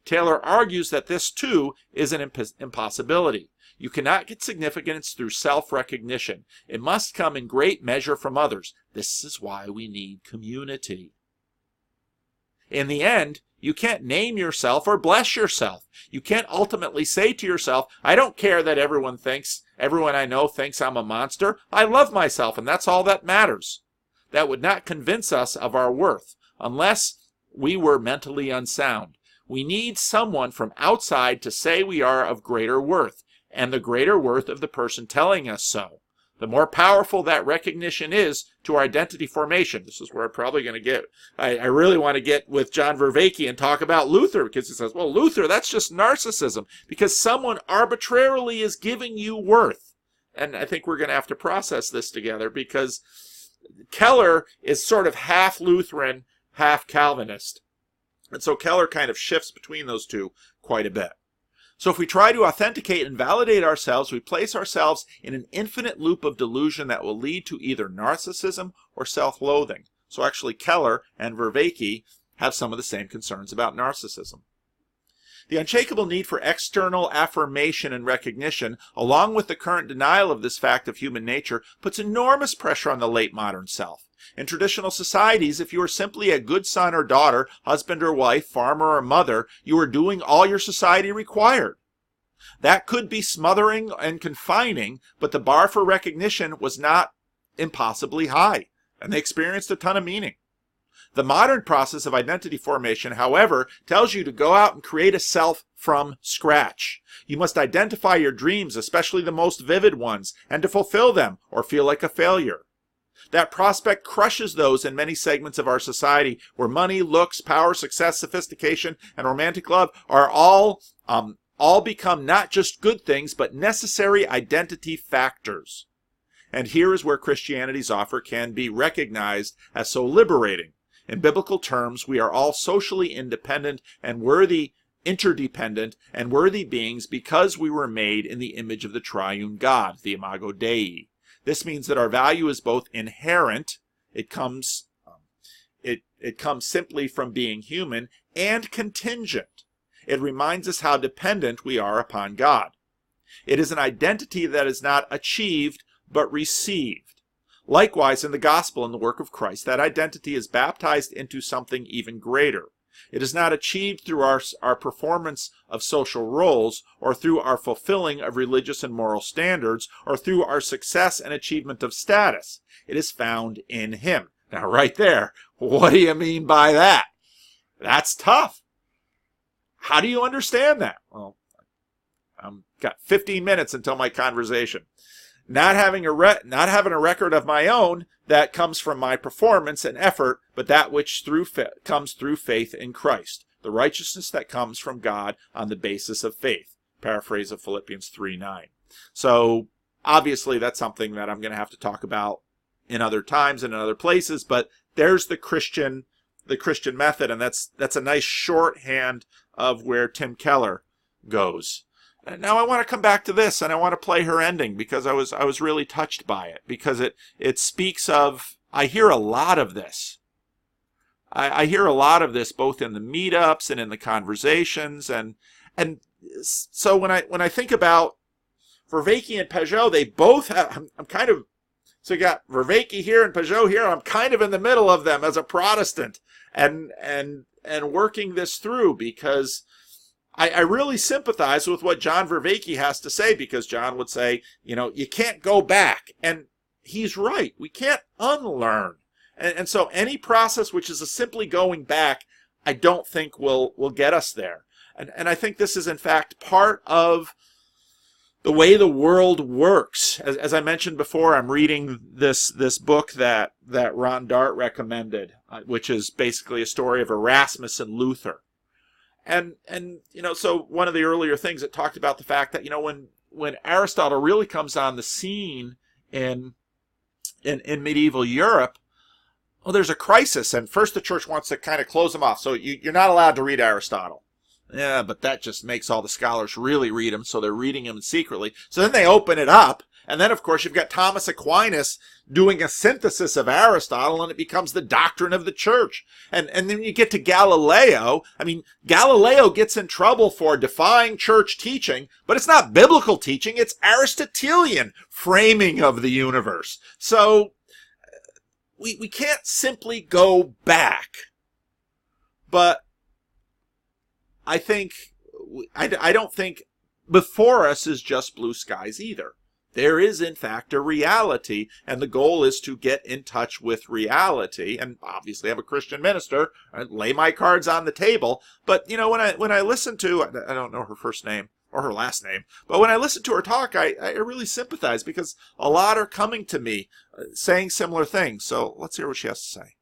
Taylor argues that this, too, is an impossibility. You cannot get significance through self-recognition. It must come in great measure from others. This is why we need community. In the end, you can't name yourself or bless yourself. You can't ultimately say to yourself, I don't care that everyone I know thinks I'm a monster. I love myself, and that's all that matters. That would not convince us of our worth, unless we were mentally unsound. We need someone from outside to say we are of greater worth, and the greater worth of the person telling us so. The more powerful that recognition is to our identity formation. This is where I'm probably going to get, I really want to get with John Vervaeke and talk about Luther, because he says, well, Luther, that's just narcissism, because someone arbitrarily is giving you worth. And I think we're going to have to process this together, because Keller is sort of half Lutheran, half Calvinist. And so Keller kind of shifts between those two quite a bit. So if we try to authenticate and validate ourselves, we place ourselves in an infinite loop of delusion that will lead to either narcissism or self-loathing. So actually Keller and Vervaeke have some of the same concerns about narcissism. The unshakable need for external affirmation and recognition, along with the current denial of this fact of human nature, puts enormous pressure on the late modern self. In traditional societies, if you are simply a good son or daughter, husband or wife, farmer or mother, you are doing all your society required. That could be smothering and confining, but the bar for recognition was not impossibly high, and they experienced a ton of meaning. The modern process of identity formation, however, tells you to go out and create a self from scratch. You must identify your dreams, especially the most vivid ones, and to fulfill them or feel like a failure. That prospect crushes those in many segments of our society where money, looks, power, success, sophistication, and romantic love are all become not just good things, but necessary identity factors. And here is where Christianity's offer can be recognized as so liberating. In biblical terms, we are all socially independent and worthy interdependent, and worthy beings because we were made in the image of the triune God, the imago Dei. This means that our value is both inherent, it comes simply from being human, and contingent. It reminds us how dependent we are upon God. It is an identity that is not achieved, but received. Likewise, in the gospel and the work of Christ, that identity is baptized into something even greater. It is not achieved through our performance of social roles, or through our fulfilling of religious and moral standards, or through our success and achievement of status. It is found in Him. Now, right there, what do you mean by that? That's tough. How do you understand that? Well, I've got 15 minutes until my conversation. Not having a record of my own that comes from my performance and effort, but that which comes through faith in Christ, the righteousness that comes from God on the basis of faith. Paraphrase of Philippians 3:9. So obviously that's something that I'm going to have to talk about in other times and in other places, but there's the Christian method, and that's a nice shorthand of where Tim Keller goes. Now I want to come back to this, and I want to play her ending because I was really touched by it, because it speaks of, I hear a lot of this. I hear a lot of this both in the meetups and in the conversations, and so when I think about Vervaeke and Pageau, they both have, I'm kind of, so you got Vervaeke here and Pageau here, I'm kind of in the middle of them as a Protestant, and working this through, because I really sympathize with what John Vervaeke has to say, because John would say, you can't go back. And he's right. We can't unlearn. And so any process which is simply going back, I don't think will get us there. And I think this is, in fact, part of the way the world works. As I mentioned before, I'm reading this book that Ron Dart recommended, which is basically a story of Erasmus and Luther. And so one of the earlier things, it talked about the fact that, when Aristotle really comes on the scene in medieval Europe, well, there's a crisis, and first the church wants to kind of close them off. So you're not allowed to read Aristotle. Yeah, but that just makes all the scholars really read him, so they're reading him secretly. So then they open it up, and then, of course, you've got Thomas Aquinas doing a synthesis of Aristotle, and it becomes the doctrine of the church. And then you get to Galileo. I mean, Galileo gets in trouble for defying church teaching, but it's not biblical teaching, it's Aristotelian framing of the universe. So we can't simply go back. But I don't think before us is just blue skies either. There is, in fact, a reality, and the goal is to get in touch with reality. And obviously, I'm a Christian minister. I lay my cards on the table. But when I listen to, I don't know her first name or her last name, but when I listen to her talk, I really sympathize, because a lot are coming to me saying similar things. So let's hear what she has to say.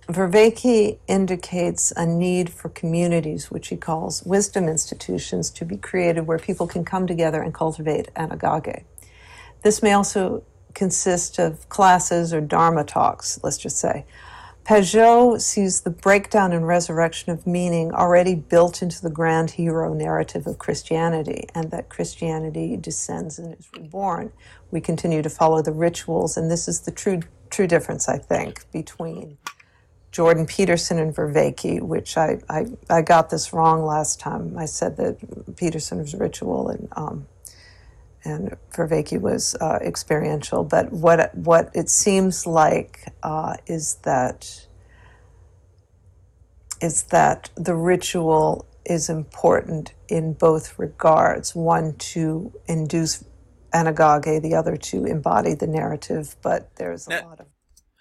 Vervaeke indicates a need for communities, which he calls wisdom institutions, to be created where people can come together and cultivate anagoge. This may also consist of classes or dharma talks, let's just say. Pageau sees the breakdown and resurrection of meaning already built into the grand hero narrative of Christianity, and that Christianity descends and is reborn. We continue to follow the rituals, and this is the true difference, I think, between Jordan Peterson and Vervaeke, which I got this wrong last time. I said that Peterson was ritual and Vervaeke was experiential. But what it seems like is that the ritual is important in both regards. One, to induce anagoge, the other to embody the narrative. But there's a lot of...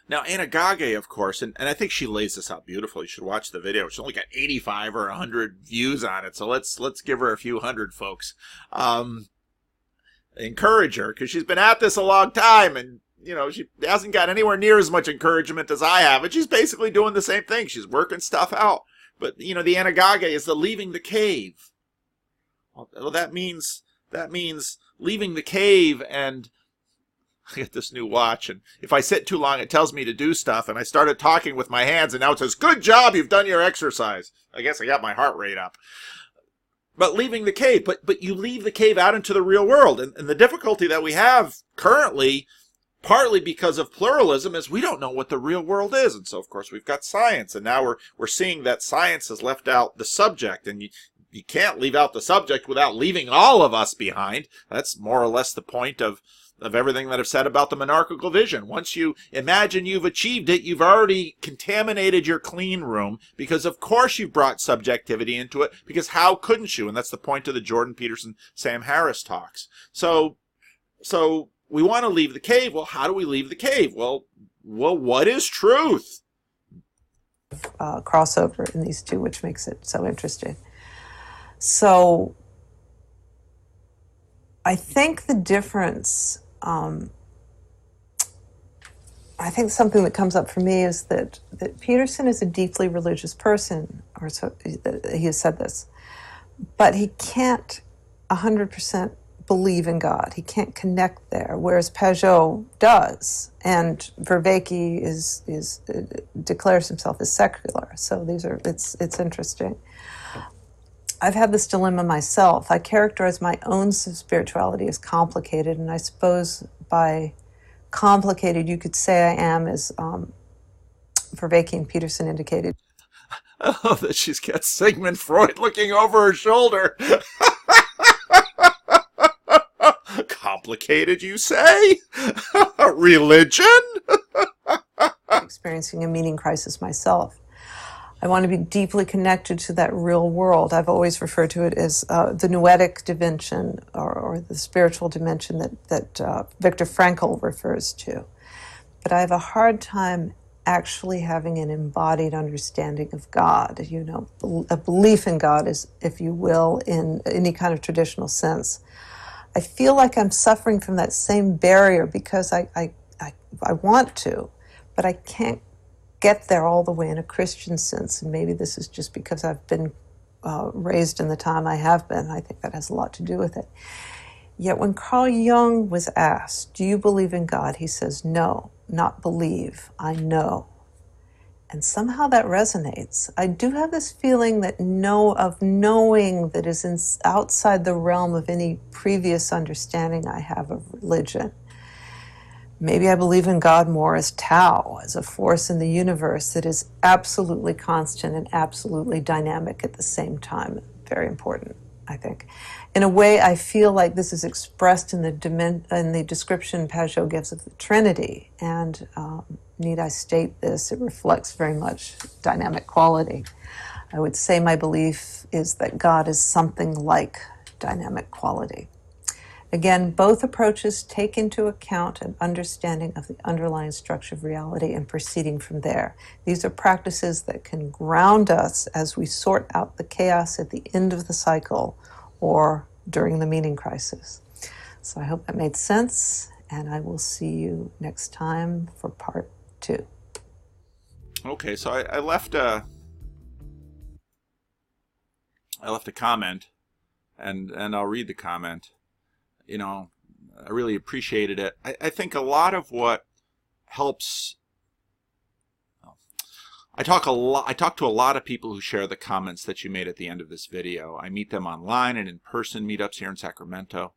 Now, anagoge, of course, and I think she lays this out beautifully. You should watch the video. She's only got 85 or 100 views on it, so let's give her a few hundred, folks. Encourage her, because she's been at this a long time, and she hasn't got anywhere near as much encouragement as I have, and she's basically doing the same thing. She's working stuff out. But the anagoge is the leaving the cave. Well, that means leaving the cave and I get this new watch, and if I sit too long, it tells me to do stuff, and I started talking with my hands, and now it says, good job, you've done your exercise. I guess I got my heart rate up. But leaving the cave, but you leave the cave out into the real world, and the difficulty that we have currently, partly because of pluralism, is we don't know what the real world is. And so, of course, we've got science, and now we're seeing that science has left out the subject, and you can't leave out the subject without leaving all of us behind. That's more or less the point of everything that I've said about the monarchical vision. Once you imagine you've achieved it, you've already contaminated your clean room, because of course you've brought subjectivity into it, because how couldn't you? And that's the point of the Jordan Peterson, Sam Harris talks. So we want to leave the cave. Well, how do we leave the cave? Well, what is truth? Crossover in these two, which makes it so interesting. So I think the difference, I think something that comes up for me is that Peterson is a deeply religious person, or so he has said this, but he can't 100% believe in God. He can't connect there, whereas Pageau does, and Vervaeke declares himself as secular. So it's interesting. I've had this dilemma myself. I characterize my own spirituality as complicated, and I suppose by complicated you could say I am, as Vervaeke and Peterson indicated. Oh, that she's got Sigmund Freud looking over her shoulder. Complicated, you say? Religion? Experiencing a meaning crisis myself. I want to be deeply connected to that real world. I've always referred to it as the noetic dimension, or the spiritual dimension that Viktor Frankl refers to. But I have a hard time actually having an embodied understanding of God. You know, a belief in God is, if you will, in any kind of traditional sense. I feel like I'm suffering from that same barrier because I want to, but I can't get there all the way in a Christian sense. And maybe this is just because I've been raised in the time I have been. I think that has a lot to do with it. Yet when Carl Jung was asked, do you believe in God? He says, no, not believe, I know. And somehow that resonates. I do have this feeling that knowing that is outside the realm of any previous understanding I have of religion. Maybe I believe in God more as Tao, as a force in the universe that is absolutely constant and absolutely dynamic at the same time. Very important, I think. In a way, I feel like this is expressed in the description Pageau gives of the Trinity. And need I state this, it reflects very much dynamic quality. I would say my belief is that God is something like dynamic quality. Again, both approaches take into account an understanding of the underlying structure of reality and proceeding from there. These are practices that can ground us as we sort out the chaos at the end of the cycle or during the meaning crisis. So I hope that made sense, and I will see you next time for part 2. Okay, so I left a comment, and I'll read the comment. You know, I really appreciated it. I think a lot of what helps, I talk to a lot of people who share the comments that you made at the end of this video. I meet them online and in-person meetups here in Sacramento.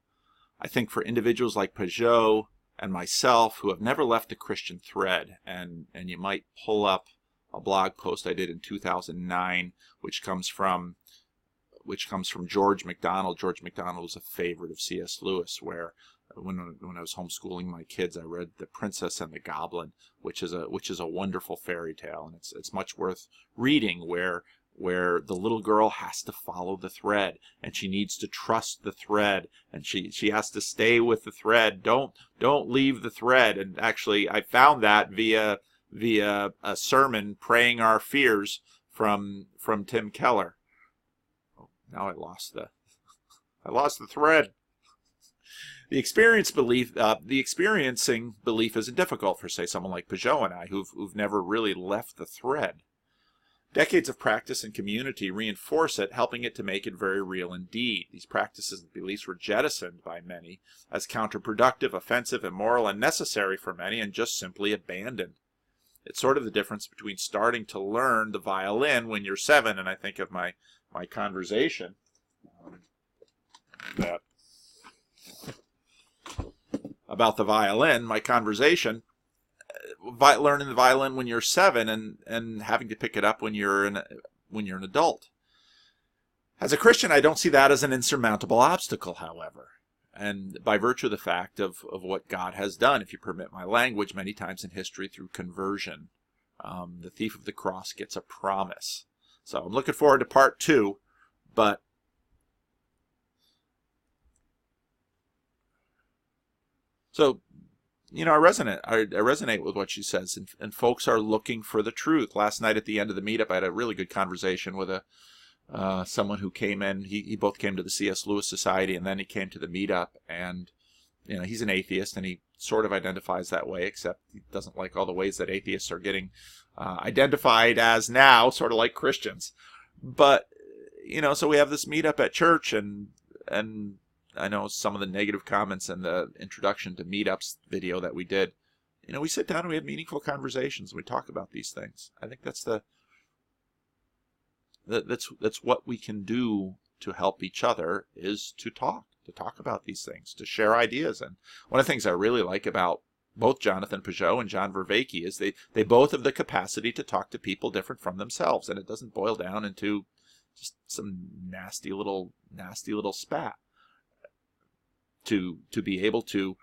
I think for individuals like Pageau and myself who have never left the Christian thread, and you might pull up a blog post I did in 2009, which comes from George MacDonald. George MacDonald was a favorite of C.S. Lewis, where when I was homeschooling my kids, I read The Princess and the Goblin, which is a wonderful fairy tale, and it's much worth reading, where the little girl has to follow the thread, and she needs to trust the thread, and she has to stay with the thread. Don't leave the thread. And actually, I found that via a sermon, Praying Our Fears, from Tim Keller. Now I lost the thread. The experiencing belief isn't difficult for, say, someone like Pageau and I, who've never really left the thread. Decades of practice and community reinforce it, helping it to make it very real indeed. These practices and beliefs were jettisoned by many as counterproductive, offensive, immoral, and necessary for many, and just simply abandoned. It's sort of the difference between starting to learn the violin when you're 7, and I think of my conversation about the violin, my conversation, learning the violin when you're 7 and having to pick it up when you're an adult. As a Christian, I don't see that as an insurmountable obstacle, however. And by virtue of the fact of what God has done, if you permit my language, many times in history through conversion, the thief of the cross gets a promise. So I'm looking forward to part 2, but so, I resonate with what she says, and folks are looking for the truth. Last night at the end of the meetup, I had a really good conversation with someone who came in. He both came to the C.S. Lewis Society, and then he came to the meetup, and he's an atheist, and he sort of identifies that way, except he doesn't like all the ways that atheists are getting identified as now, sort of like Christians. But so we have this meetup at church, and I know some of the negative comments in the introduction to meetups video that we did. We sit down and we have meaningful conversations. And we talk about these things. I think that's what we can do to help each other, is to talk about these things, to share ideas. And one of the things I really like about both Jonathan Pageau and John Vervaeke is they both have the capacity to talk to people different from themselves, and it doesn't boil down into just some nasty little spat. To be able to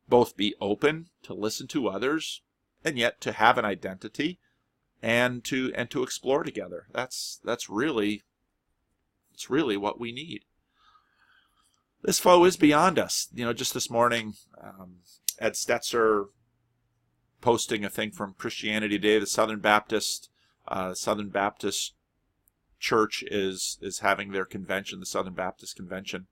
both be open to listen to others, and yet to have an identity, and to explore together. That's really what we need. This foe is beyond us. Just this morning, Ed Stetzer posting a thing from Christianity Today. The Southern Baptist Church is having their convention, the Southern Baptist Convention.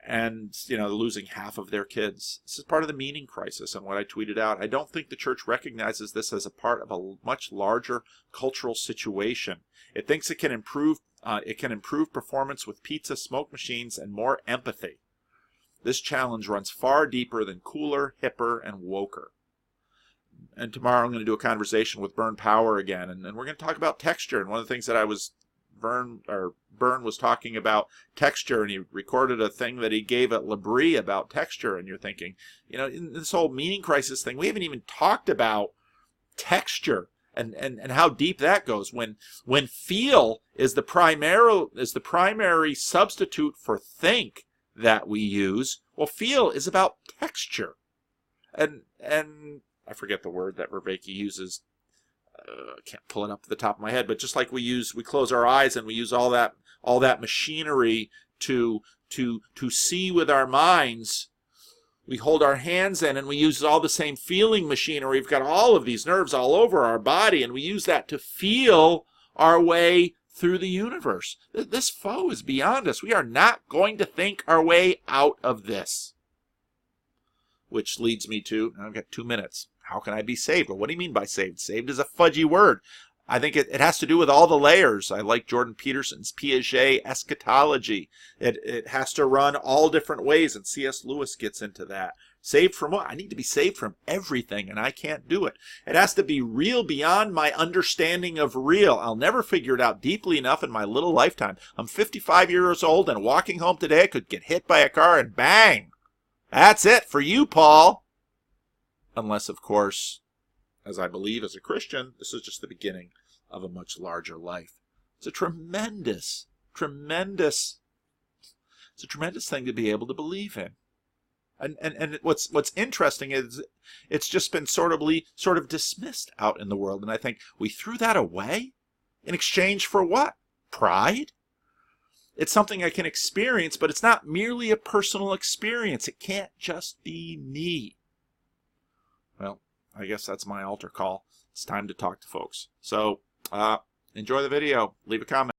And, they're losing half of their kids. This is part of the meaning crisis, and what I tweeted out. I don't think the church recognizes this as a part of a much larger cultural situation. It thinks it can improve performance with pizza, smoke machines, and more empathy. This challenge runs far deeper than cooler, hipper, and woker. And tomorrow I'm going to do a conversation with Bern Power again, and we're going to talk about texture. And one of the things that Bern was talking about texture, and he recorded a thing that he gave at L'Abri about texture, and you're thinking, in this whole meaning crisis thing, we haven't even talked about texture and how deep that goes. When feel is the primary substitute for think that we use, well, feel is about texture, and I forget the word that Vervaeke uses. I can't pull it up at the top of my head, but just like we close our eyes and we use all that machinery to see with our minds. We hold our hands in and we use all the same feeling machinery. We've got all of these nerves all over our body, and we use that to feel our way through the universe. This foe is beyond us. We are not going to think our way out of this. Which leads me to, I've got 2 minutes. How can I be saved? Well, what do you mean by saved? Saved is a fudgy word. I think it has to do with all the layers. I like Jordan Peterson's Pageau eschatology. It has to run all different ways, and C.S. Lewis gets into that. Saved from what? I need to be saved from everything, and I can't do it. It has to be real beyond my understanding of real. I'll never figure it out deeply enough in my little lifetime. I'm 55 years old, and walking home today, I could get hit by a car, and bang! That's it for you, Paul. Unless, of course, as I believe as a Christian, this is just the beginning of a much larger life. It's a tremendous thing to be able to believe in. And what's interesting is it's just been sort of dismissed out in the world. And I think we threw that away in exchange for what? Pride? It's something I can experience, but it's not merely a personal experience. It can't just be me. Well, I guess that's my altar call. It's time to talk to folks. So, enjoy the video. Leave a comment.